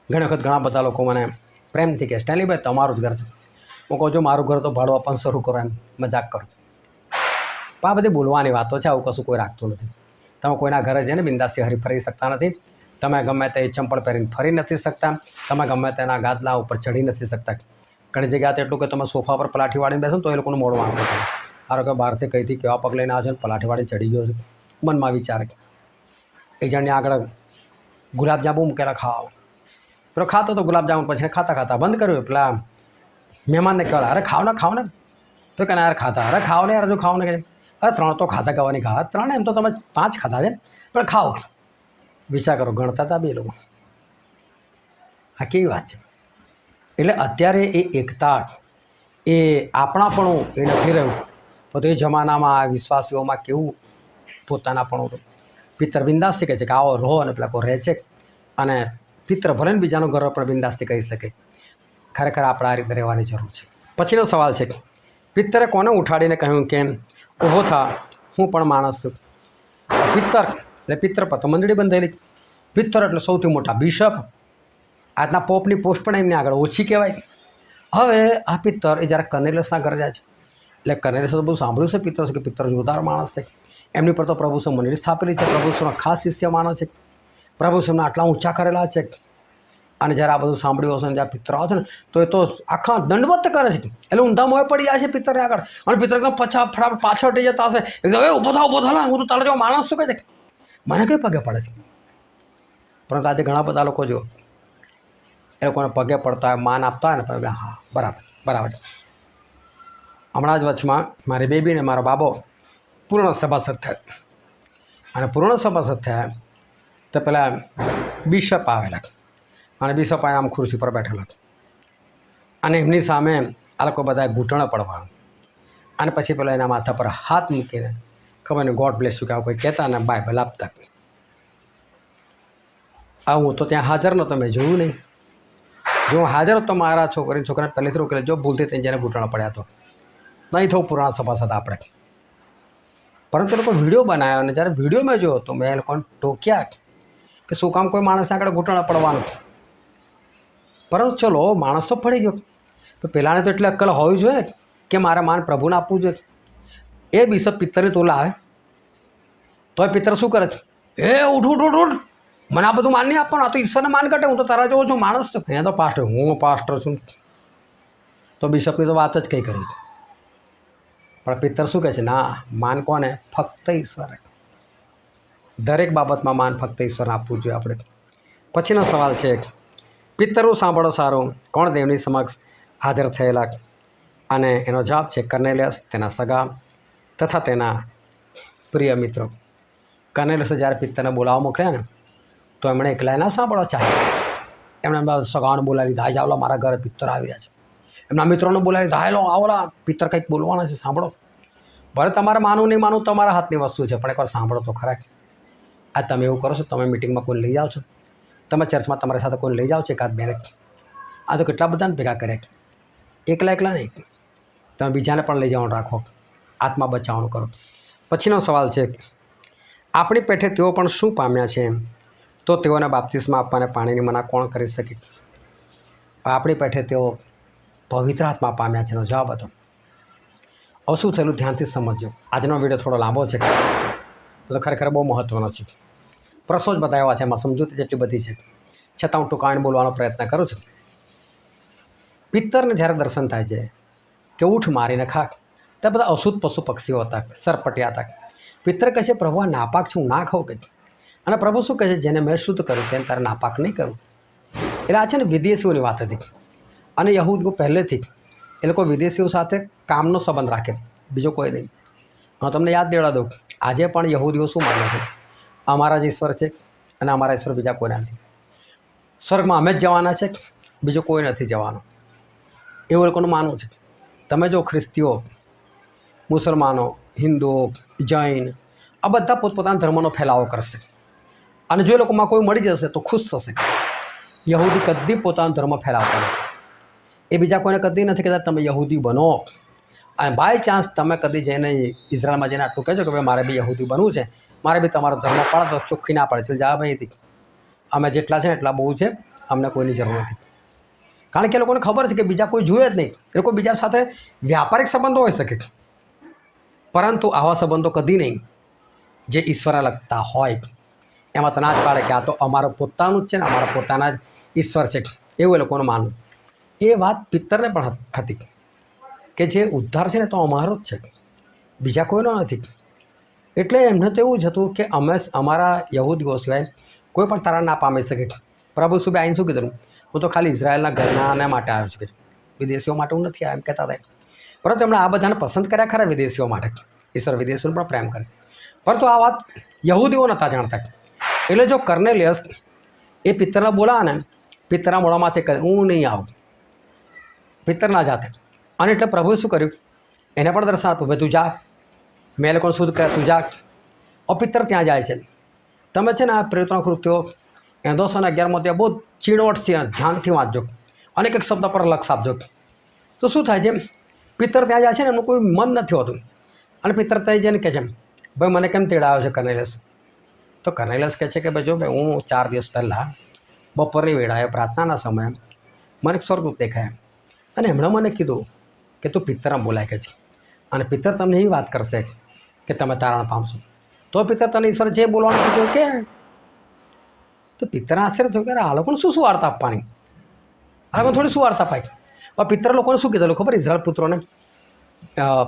ઘણી વખત ઘણા બધા લોકો મને પ્રેમથી કહે સ્ટેનલીભાઈ તમારું જ ઘર છે. હું કહું છું મારું ઘર તો ભાડું આપવાનું શરૂ કરો, એમ મજાક કરું. પણ આ બધી બોલવાની વાતો છે, આવું કશું કોઈ રાખતું નથી. તમે કોઈના ઘરે જઈને બિંદાસથી હરી ફરી શકતા નથી. તમે ગમે તે ચંપલ પહેરીને ફરી નથી શકતા. તમે ગમે તેના ગાદલા ઉપર ચડી નથી શકતા. ઘણી જગ્યાએ તો એટલું કે તમે સોફા પર પલાઠી વાળીને બેસો તો એ લોકોનું મોડું વાંકું થાય. મારો કે બહારથી કઈથી કેવા પગ લઈને આવે છે, પલાઠી વાળીને ચડી ગયો છે. મનમાં વિચારે એક જણની આગળ ગુલાબજાંબુ મૂકેલા ખાવા, પેલો ખાતો તો ગુલાબજાંબુ, પછી ખાતા બંધ કર્યું. પેલા મહેમાનને કહેવાય અરે ખાવ ને તો કે યાર ખાતા, અરે ખાવ ને યાર, જો ખાવ ને કે અરે 3 તો ખાતા કહેવાની ખાવા, 3 એમ તો તમે 5 ખાતા છે પણ ખાઓ. વિચાર કરો, ગણતા હતા 2 લોકો. આ કેવી વાત છે. એટલે અત્યારે એ એકતા, એ આપણાપણું એ નથી રહ્યું. તો એ જમાનામાં આ વિશ્વાસીઓમાં કેવું પોતાનાપણું હતું. પિત્તર બિંદાસથી કહે છે કે આવો રહો, અને પેલા કોઈ રહે છે. અને પિત્તર ભલે ને બીજાનું ઘર પણ બિંદાસથી કહી શકે. ખરેખર આપણે આ રીતે રહેવાની જરૂર છે. પછીનો સવાલ છે, પિત્તરે કોને ઉઠાડીને કહ્યું કે ઊભો થા, હું પણ માણસ છું. પિત્તર એટલે પિત્તર પર તો મંડળી બંધાયેલી. પિત્તર એટલે સૌથી મોટા બિશપ. આજના પોપની પોસ્ટ પણ એમની આગળ ઓછી કહેવાય. હવે આ પિત્તર એ જ્યારે કર્નેલિયસના ઘરે જાય છે, એટલે કર્નેલિયસે તો બધું સાંભળ્યું છે પિત્તર છે કે પિત્તર જોરદાર માણસ છે, એમની પર તો પ્રભુ મંડળી સ્થાપેલી છે, પ્રભુ ખાસ શિષ્ય માનો છે, પ્રભુ આટલા ઊંચા કરેલા છે. અને જ્યારે આ બધું સાંભળ્યું હશે ને જ્યારે પિત્તર આવે છે ને તો એ તો આખા દંડવત કરે છે. એટલે ઊંધા મોએ પડી જાય છે પિત્તરને આગળ, અને પિત્તર એકદમ ફટાફટ પાછળ હટી જતા હશે. એકદમ એ ઊભો થા, હું તો તારા જેવો માણસ છું કે છે, મને કઈ પગે પડે છે. પરંતુ આજે ઘણા બધા લોકો જો એ લોકોને પગે પડતા હોય, માન આપતા હોય ને, હા બરાબર. હમણાં જ વચમાં મારી બેબી ને મારો બાબો પૂર્ણ સભાસદ થયા. અને પૂર્ણ સભાસદ થયા તો પેલા બિશપ આવેલા, અને બિશપ આમ ખુરશી પર બેઠેલા, અને એમની સામે આ લોકો બધા ઘૂંટણ પડવાનું, અને પછી પેલા એના માથા પર હાથ મૂકીને ખબર નહીં ગોડ બ્લેસ યુ કે કોઈ કહેતા ને બાઇબલ આપતા. હું તો ત્યાં હાજર નહોતો, મેં જોયું નહીં. જો હું હાજર હતો મારા છોકરાને પહેલેથી રોકેલા, જો ભૂલથી ત્યાં જેને ઘૂંટણ પડ્યા તો નહીં થવું પૂર્ણ સભાસદ આપણે. પરંતુ એ લોકો વિડીયો બનાવ્યો, અને જ્યારે વિડીયો મેં જોયો તો મેં એ લોકોને ટોક્યા કે શું કામ કોઈ માણસને આગળ ઘૂંટણ પડવાનું. પરંતુ ચલો માણસ તો પડી ગયો, તો પહેલાંને તો એટલે અક્કલ હોવી જોઈએ ને કે મારે માન પ્રભુને આપવું જોઈએ. એ બિશપ પિત્તરની તોલા આવે તો એ પિત્તર શું કરે છે, ઉઠ, મને આ બધું માન નહીં આપવાનું, આ તો ઈશ્વરને માન કાઢે, હું તો તારા જેવો છું, માણસ છું. અહીંયા તો પાસ્ટર, હું પાસ્ટર છું. તો બિશપની તો વાત જ કંઈ કરી. પણ પિત્તર શું કહે છે, ના, માન કોને? ફક્ત ઈશ્વરે. દરેક બાબતમાં માન ફક્ત ઈશ્વરને આપવું જોઈએ આપણે. પછીનો સવાલ છે, પિત્તરનું સાંભળો સારું, કોણ દેવની સમક્ષ હાજર થયેલા? અને એનો જવાબ છે કર્નેલિયસ, તેના સગા તથા તેના પ્રિય મિત્રો. કર્નેલિયસે જ્યારે પિત્તરને બોલાવવા મોકલ્યા ને તો એમણે એકલા ના સાંભળવા ચાહ્યા. એમણે એમના સગાઓને બોલાવી લીધા, આજ આવલા મારા ઘરે પિત્તર આવી રહ્યા છે. એમના મિત્રોને બોલાવી લીધા, હાલો આવલા પિત્તર કંઈક બોલવાના છે, સાંભળો. ભલે તમારે માનવું નહીં માનવું તમારા હાથની વસ્તુ છે, પણ એકવાર સાંભળો તો ખરા. આ તમે એવું કરો છો, તમે મિટિંગમાં કોઈ લઈ જાઓ છો, તમે ચર્ચમાં તમારી સાથે કોઈ લઈ જાઓ છો એકાદ બેને, આ તો કેટલા બધાને ભેગા કર્યા, એકલા એકલા નહીં, તમે બીજાને પણ લઈ જવાનું રાખો, આત્મા બચાવવાનું કરો. પછીનો સવાલ છે, આપણી પેઠે તેઓ પણ શું પામ્યા છે, તો તેઓને બાપ્તિસ્મા આપવાને પાણીની મના કોણ કરી શકે? આપણી પેઠે તેઓ પવિત્ર આત્મા પામ્યા છે એનો જવાબ હતો. હવે શું થયેલું ધ્યાનથી સમજજો. આજનો વિડીયો થોડો લાંબો છે તો ખરેખર બહુ મહત્ત્વનો છે. પ્રશ્નો જ બતાવ્યા છે, એમાં સમજૂતી જેટલી બધી છે, છતાં હું ટૂંકાવીને બોલવાનો પ્રયત્ન કરું છું. પિત્તરને જ્યારે દર્શન થાય છે કે ઊઠ મારીને ખા, ત્યાં બધા અશુદ્ધ પશુ પક્ષીઓ હતા, સરપટિયા હતા. પિત્તર કહે છે, પ્રભુ આ નાપાક છે, હું ના ખાઉં કે. અને પ્રભુ શું કહે છે, જેને મેં શુદ્ધ કર્યું તેને તારે નાપાક નહીં કરું. એટલે આ છે ને વિદેશીઓની વાત હતી. અને યહૂદીઓ પહેલેથી એ લોકો વિદેશીઓ સાથે કામનો સંબંધ રાખે, બીજો કોઈ નહીં. હું તમને યાદ દેવડા દઉં, આજે પણ યહૂદીઓ શું માને છે, અમારા જ ઈશ્વર છે અને અમારા ઈશ્વર બીજા કોઈના નથી. સ્વર્ગમાં અમે જ જવાના છે, બીજો કોઈ નથી જવાનો, એવું લોકોનું માનવું છે. તમે જો ખ્રિસ્તીઓ, મુસલમાનો, હિન્દુઓ, જૈન, આ બધા પોતપોતાના ધર્મનો ફેલાવો કરશે અને જો એ લોકોમાં કોઈ મળી જશે તો ખુશ થશે. યહૂદી કદી પોતાનો ધર્મ ફેલાવતા નથી. એ બીજા કોઈને કદી નથી કહેતા તમે યહૂદી બનો. અને બાય ચાન્સ તમે કદી જઈને ઇઝરાયલમાં જઈને આટલું કહેજો કે ભાઈ મારે બી યહૂદી બનવું છે, મારે બી તમારો ધર્મ પાડો, તો ચોખ્ખી ના પડે, જા ભાઈથી અમે જેટલા છે ને એટલા બહુ છે, અમને કોઈની જરૂર નથી. કારણ કે એ લોકોને ખબર છે કે બીજા કોઈ જુએ જ નહીં. એ લોકો બીજા સાથે વ્યાપારિક સંબંધો હોઈ શકે, પરંતુ આવા સંબંધો કદી નહીં જે ઈશ્વરને લગતા હોય. એમાં તો ના જ પાડે કે આ તો અમારું પોતાનું જ છે ને અમારા પોતાના જ ઈશ્વર છે, એવું એ લોકોનું માનવું. એ વાત પિત્તરને પણ હતી કે જે ઉદ્ધાર છે ને તો અમારો જ છે, બીજા કોઈનો નથી. એટલે એમને તો એવું જ હતું કે અમે અમારા યહૂદીઓ સિવાય કોઈ પણ તારા ના પામી શકે. પ્રભુ શું આઈને શું કીધું, હું તો ખાલી ઇઝરાયલના ઘરનાને માટે આવ્યો છું, વિદેશીઓ માટે હું નથી આવ્યો એમ કહેતા હતા. પરંતુ એમણે આ બધાને પસંદ કર્યા ખરા વિદેશીઓ માટે, ઈશ્વર વિદેશીઓને પણ પ્રેમ કરે. પરંતુ આ વાત યહૂદીઓ નહોતા જાણતા. એટલે જો કર્નેલિયસ એ પિત્તરને બોલાવે ને, પિત્તરના મોઢામાંથી કહે હું નહીં આવું, પિત્તરના જાતે. અને એટલે પ્રભુએ શું કર્યું, એને પણ દર્શન આપ્યું, ભાઈ તું જા, મેં એ લોકોને શુદ્ધ કર્યા, તું જા. પિત્તર ત્યાં જાય છે. તમે છે ને આ પ્રેરિતોના કૃત્યો 211 બહુ ચીણવટથી ધ્યાનથી વાંચજો અને એક શબ્દ પર લક્ષ આપજો. તો શું થાય છે, પિત્તર ત્યાં જાય છે ને એમનું કોઈ મન નથી હોતું. અને પિત્તર ત્યાં જઈને કહે છે, ભાઈ મને કેમ તેડાવ્યો છે કર્નેલિયસ? તો કર્નેલિયસ કહે છે કે ભાઈ જો ભાઈ હું 4 દિવસ પહેલાં બપોરની વેળાએ પ્રાર્થનાના સમયે મને એક સ્વર્ગદૂત દેખાયા અને એમણે મને કીધું કે તું પિત્તરમાં બોલાય કે છે અને પિત્તર તમને એવી વાત કરશે કે તમે તારણ પામશો. તો પિત્તર તને ઈશ્વર જે બોલવાનું કીધું કે તો પિત્તરને આશ્ચર્ય થયું કે આ લોકોને શું વાર્તા આપવાની, આ લોકોને થોડી શું વાર્તા અપાય. હવે પિત્તર લોકોને શું કીધેલું ખબર, ઇઝરાયલ પુત્રોને?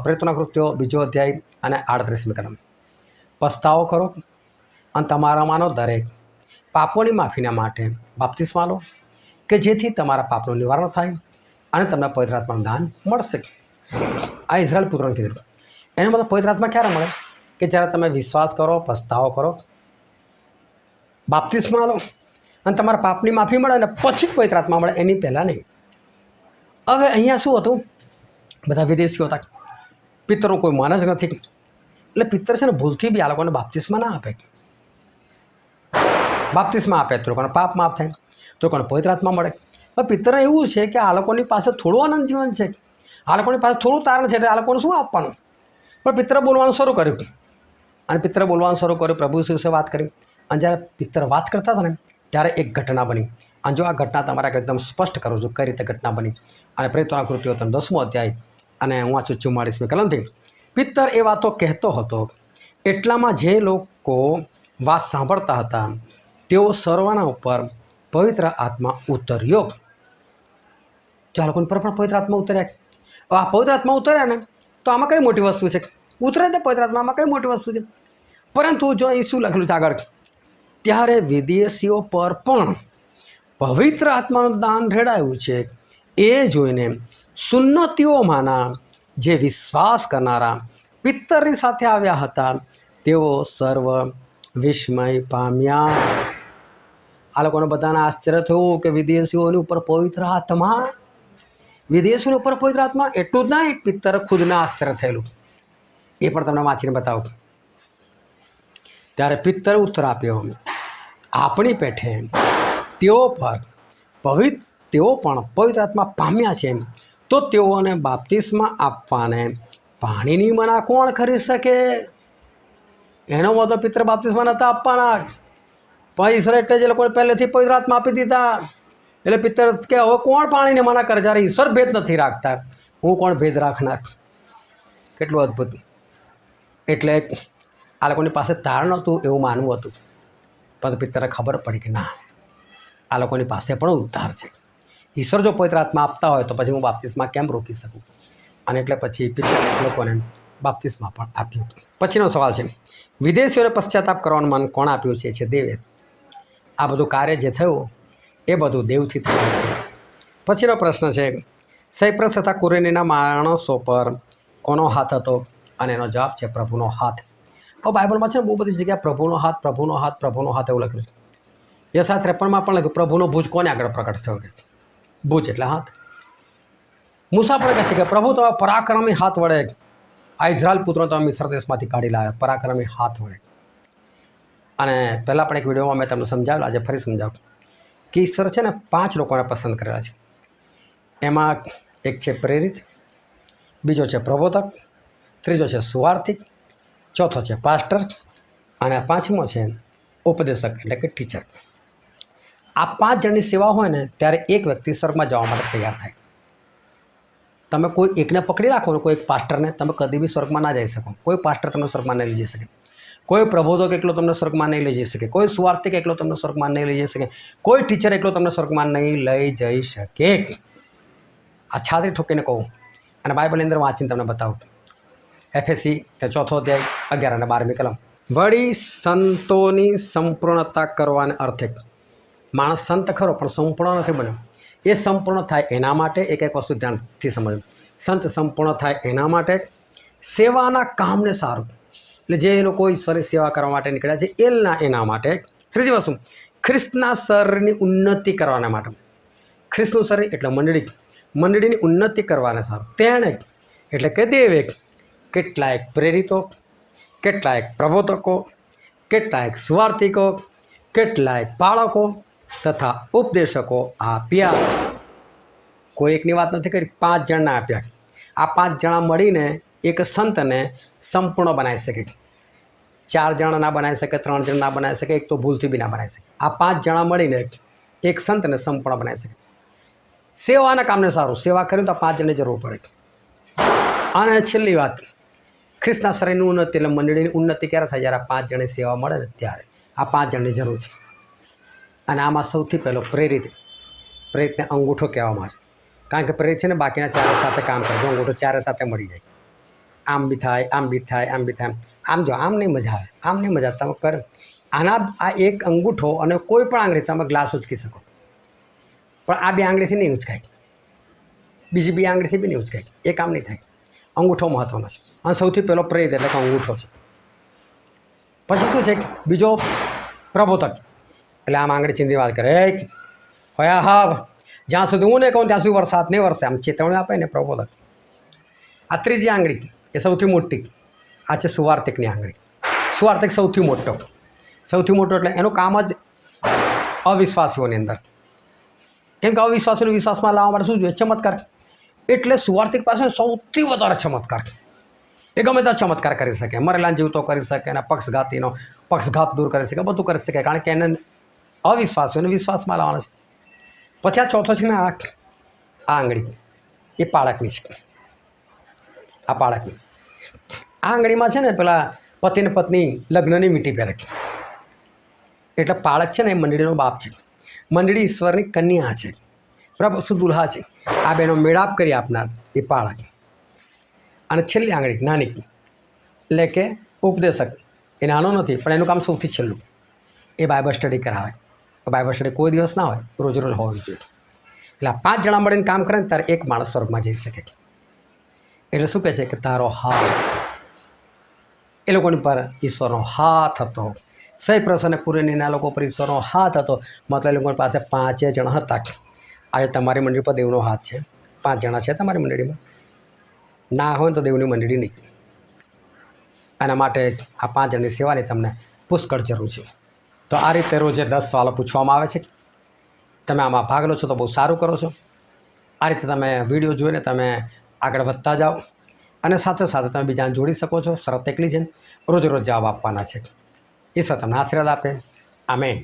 પ્રેરિતોના કૃત્યો 2 અધ્યાય અને 38મી કલમ, પસ્તાવો કરો અને તમારામાંનો દરેક પાપોની માફીના માટે બાપ્તિસ્મા લો કે જેથી તમારા પાપનું નિવારણ થાય અને તમને પવિત્ર આત્માનું દાન મળશે. આ ઇઝરાયલ પુત્રોને કીધેલું. એને મતલબ પવિત્ર આત્મા ક્યારે મળે કે જ્યારે તમે વિશ્વાસ કરો, પસ્તાવો કરો, બાપ્તિસ્મા લો અને તમારા પાપની માફી મળે અને પછી જ પવિત્ર આત્મા મળે, એની પહેલાં નહીં. હવે અહીંયા શું હતું, બધા વિદેશીઓ હતા, પિત્તરનું કોઈ માન જ નથી. એટલે પિત્તર છે ને ભૂલથી બી આ લોકોને બાપ્તિસ્મા ના આપે. બાપ્તિસ્મા આપે તો લોકોને પાપ માફ થાય, તો લોકોને પવિત્ર આત્મા મળે. હવે પિત્તર એવું છે કે આ લોકોની પાસે થોડું આનંદ જીવન છે, આ લોકોની પાસે થોડું તારણ છે, એટલે આ લોકોને શું આપવાનું. પણ પિત્તરે બોલવાનું શરૂ કર્યું અને પિત્તરે બોલવાનું શરૂ કર્યું, પ્રભુ વિશે વાત કરી. અને જ્યારે પિત્તર વાત કરતા હતા ને ત્યારે એક ઘટના બની. અને જો આ ઘટના તમારે એકદમ સ્પષ્ટ કરું છું કઈ રીતે ઘટના બની. અને પ્રેરિતોના કૃત્યો 10મો અધ્યાય અને હું વાંચું 44મી કલમથી. પિત્તર એ વાતો કહેતો હતો, એટલામાં જે લોકો વાત સાંભળતા હતા તેઓ સર્વના ઉપર પવિત્ર આત્મા ઉતર્યો. જો આ લોકોની પર પણ પવિત્ર આત્મા ઉતર્યા. આ પવિત્ર આત્મા ઉતર્યા ને તો આમાં કઈ મોટી વસ્તુ છે, ઉતરે તે પવિત્ર આત્મામાં કઈ મોટી વસ્તુ છે. પરંતુ જો અહીં શું લખેલું છે આગળ, ત્યારે વિદેશીઓ પર પણ પવિત્ર આત્માનું દાન રેડાયું છે. એ જોઈને સુન્નતીઓમાંના જે વિશ્વાસ કરનારા પિત્તરની સાથે આવ્યા હતા તેઓ સર્વ વિસ્મય પામ્યા. આ લોકોને બધાને આશ્ચર્ય થયું કે વિદેશીઓની ઉપર પવિત્ર આત્મા, વિદેશીઓની ઉપર પવિત્ર આત્મા. એટલું જ નહીં, પિત્તર ખુદને આશ્ચર્ય થયેલું. એ પણ તમને વાંચીને બતાવું. ત્યારે પિત્તર ઉત્તર આપ્યો, આપણી પેઠે તેઓ પણ પવિત્ર આત્મા પામ્યા છે, તો તેઓને બાપ્તિસ્મા આપવાને પાણીની મના કોણ કરી શકે? એનો મતલબ પિતર બાપ્તિસ્મા નહોતા આપવાના, પણ ઈશ્વર એટલે જે લોકોને પહેલેથી પવિત્ર આત્મા આપી દીધા. એટલે પિતર કે હવે કોણ પાણીને મના કરે? જ્યારે ઈશ્વર ભેદ નથી રાખતા, હું કોણ ભેદ રાખનાર? કેટલું અદ્ભુત! એટલે આ લોકોની પાસે તારણ નહોતું એવું માનવું હતું, પરંતુ પિતરને ખબર પડી કે ના, આ લોકોની પાસે પણ ઉદ્ધાર છે. ઈશ્વર જો પવિત્ર આત્મા આપતા હોય તો પછી હું બાપ્તિસ્મા કેમ રોકી શકું? અને એટલે પછી પિતર લોકોને બાપ્તિસ્મા પણ આપ્યું. પછીનો સવાલ છે, વિદેશીઓને પશ્ચાતાપ કરવાનું મન કોણ આપ્યું છે? છે દેવે. આ બધું કાર્ય જે થયું એ બધું દેવથી થયું હતું. પછીનો પ્રશ્ન છે, સાયપ્રસ તથા કુરેનીના માણસો પર કોનો હાથ હતો? અને એનો જવાબ છે પ્રભુનો હાથ. હવે બાઇબલમાં છે ને બહુ બધી જગ્યાએ પ્રભુનો હાથ એવું લખ્યું છે. યશા 53માં પણ લખ્યું પ્રભુનો ભુજ કોને આગળ પ્રગટ થયો કે છે? ભુજ એટલે હાથ. મૂસા પણ કહે છે કે પ્રભુ તમારા પરાક્રમી હાથ વડે આ ઇઝરાયલ પુત્રો તમે મિસ્ર દેશમાંથી કાઢી લાવ્યા, પરાક્રમી હાથ વડે. અને પહેલાં પણ એક વિડીયોમાં મેં તમને સમજાવેલું, આજે ફરી સમજાવું કે ઈશ્વર છે ને 5 લોકોને પસંદ કરેલા છે. એમાં એક છે પ્રેરિત, બીજો છે પ્રબોધક, ત્રીજો છે સુવાર્થિક, ચોથો છે પાસ્ટર અને 5મો છે ઉપદેશક એટલે કે ટીચર. આ 5 જણની સેવા હોય ને ત્યારે એક વ્યક્તિ સ્વર્ગમાં જવા માટે તૈયાર થાય. તમે કોઈ એકને પકડી રાખો ને, કોઈ એક પાસ્ટરને, તમે કદી બી સ્વર્ગમાં ના જઈ શકો. કોઈ પાસ્ટર તમને સ્વર્ગમાં નહીં લઈ જઈ શકે, કોઈ પ્રબોધક એકલો તમને સ્વર્ગમાં નહીં લઈ જઈ શકે, કોઈ સુવાર્થિક એકલો તમને સ્વર્ગમાં નહીં લઈ જઈ શકે, કોઈ ટીચર એકલો તમને સ્વર્ગમાં નહીં લઈ જઈ શકે. આ છાતી ઠોકીને કહું અને બાઇબલની અંદર વાંચીને તમને બતાવું. એફએસી 4 અધ્યાય 11 અને 12મી કલમ. વળી સંતોની સંપૂર્ણતા કરવાને અર્થે, માણસ સંત ખરો પણ સંપૂર્ણ નથી બન્યો. એ સંપૂર્ણ થાય એના માટે એક વસ્તુ ધ્યાનથી સમજવું. સંત સંપૂર્ણ થાય એના માટે સેવાના કામને સારું, એટલે જે લોકો ઈશ્વરની સેવા કરવા માટે નીકળ્યા છે એના માટે. ત્રીજી વસ્તુ, ખ્રિસ્તના શરીરની ઉન્નતિ કરવાના માટે. ખ્રિસ્તનું શરીર એટલે મંડળીની ઉન્નતિ કરવાને સારું. તેણે એટલે કે દેવે કેટલાક પ્રેરિતો, કેટલાક પ્રબોધકો, કેટલાક સુવાર્થિકો, કેટલાક બાળકો તથા ઉપદેશકો આપ્યા. કોઈ એકની વાત નથી કરી, 5 જણના આપ્યા. આ 5 જણા મળીને એક સંતને સંપૂર્ણ બનાવી શકે. 4 જણા ના બનાવી શકે, 3 જણ ના બનાવી શકે, એક તો ભૂલથી બી ના બનાવી શકે. આ 5 જણા મળીને એક સંતને સંપૂર્ણ બનાવી શકે. સેવાના કામને સારું, સેવા કરીને તો 5 જણની જરૂર પડે. અને છેલ્લી વાત, ખ્રિસ્તના શરીરની ઉન્નતિ એટલે મંડળીની ઉન્નતિ ક્યારે થાય? જ્યારે 5 જણની સેવા મળે ને ત્યારે. આ 5 જણની જરૂર છે. અને આમાં સૌથી પહેલો પ્રેરિતને અંગૂઠો કહેવામાં આવે છે. કારણ કે પ્રેરિત છે ને બાકીના 4 સાથે કામ કરે, જો અંગૂઠો 4 સાથે મળી જાય, આમ બી થાય, આમ બી થાય, આમ બી થાય. આમ જો આમ નહીં મજા આવે, આમ નહીં મજા તમે કરે. આ એક અંગૂઠો અને કોઈ પણ આંગળી તમે ગ્લાસ ઉચકી શકો, પણ આ 2 આંગળીથી નહીં ઉચકાય, બીજી 2 આંગળીથી બી નહીં ઉચકાય. એ કામ નહીં થાય. અંગૂઠો મહત્ત્વનો છે. અને સૌથી પહેલો પ્રેરિત એટલે કે અંગૂઠો છે. પછી શું છે? બીજો પ્રબોધક, એટલે આમ આંગળી ચીંધી વાત કરે, હયા હા, જ્યાં સુધી હું નહીં કહું ત્યાં સુધી વરસાદ નહીં વરસે, આમ ચેતવણી આપે ને પ્રબોધક. આ ત્રીજી આંગળી એ સૌથી મોટી, આ છે સુવાર્થિકની આંગળી. સુવાર્થિક સૌથી મોટો એટલે એનું કામ જ અવિશ્વાસીઓની અંદર. કેમ કે અવિશ્વાસીઓને વિશ્વાસમાં લાવવા માટે શું જોઈએ? ચમત્કાર. એટલે સુવાર્થિક પાસે સૌથી વધારે ચમત્કાર. એ ગમે ત્યાં ચમત્કાર કરી શકે, મરેલાને જીવતો કરી શકે, અને પક્ષઘાત દૂર કરી શકે, બધું કરી શકે. કારણ કે એને અવિશ્વાસીઓને વિશ્વાસમાં લાવવાના છે. પછી આ ચોથો છે ને, આ આંગળી એ પાળકની છે. આ પાળકની આ આંગળીમાં છે ને પેલા પતિ ને પત્ની લગ્નની મીઠી પહેરે. એટલે પાળક છે ને એ મંડળીનો બાપ છે. મંડળી ઈશ્વરની કન્યા છે, બરાબર, દુલ્હા છે. આ બેનો મેળાપ કરી આપનાર એ પાળક. અને છેલ્લી આંગળી નાની એટલે કે ઉપદેશક. એ નાનો નથી પણ એનું કામ સૌથી છેલ્લું, એ બાઇબલ સ્ટડી કરાવે. બાઇબલ સ્ટડી કોઈ દિવસ ના હોય, રોજ હોવી જોઈએ. એટલે આ 5 જણા મળીને કામ કરે ને ત્યારે એક માણસ સ્વર્ગમાં જઈ શકે. એટલે શું કહે છે કે તારો હાથ, એ લોકોની પર ઈશ્વરનો હાથ હતો. સાયપ્રસ અને કુરેનીના લોકો પર ઈશ્વરનો હાથ હતો. મતલબ એ લોકોની પાસે 5 જણા હતા. આજે તમારી મંડળી પર દેવનો હાથ છે. 5 જણા છે તમારી મંડળીમાં, ના હોય તો દેવની મંડળી નહીં. આના માટે આ 5 જણની સેવાની તમને પુષ્કળ જરૂર છે. તો આ રીતે રોજે 10 સવાલો પૂછવામાં આવે છે. તમે આમાં ભાગ લો છો તો બહુ સારું કરો છો. આ રીતે તમે વિડીયો જોઈને તમે આગળ વધતા જાઓ અને સાથે સાથે તમે બીજાને જોડી શકો છો. શરત એટલી છે, રોજ રોજ જવાબ આપવાના છે. ઈશ્વર તમને આશીર્વાદ આપે. આમેન.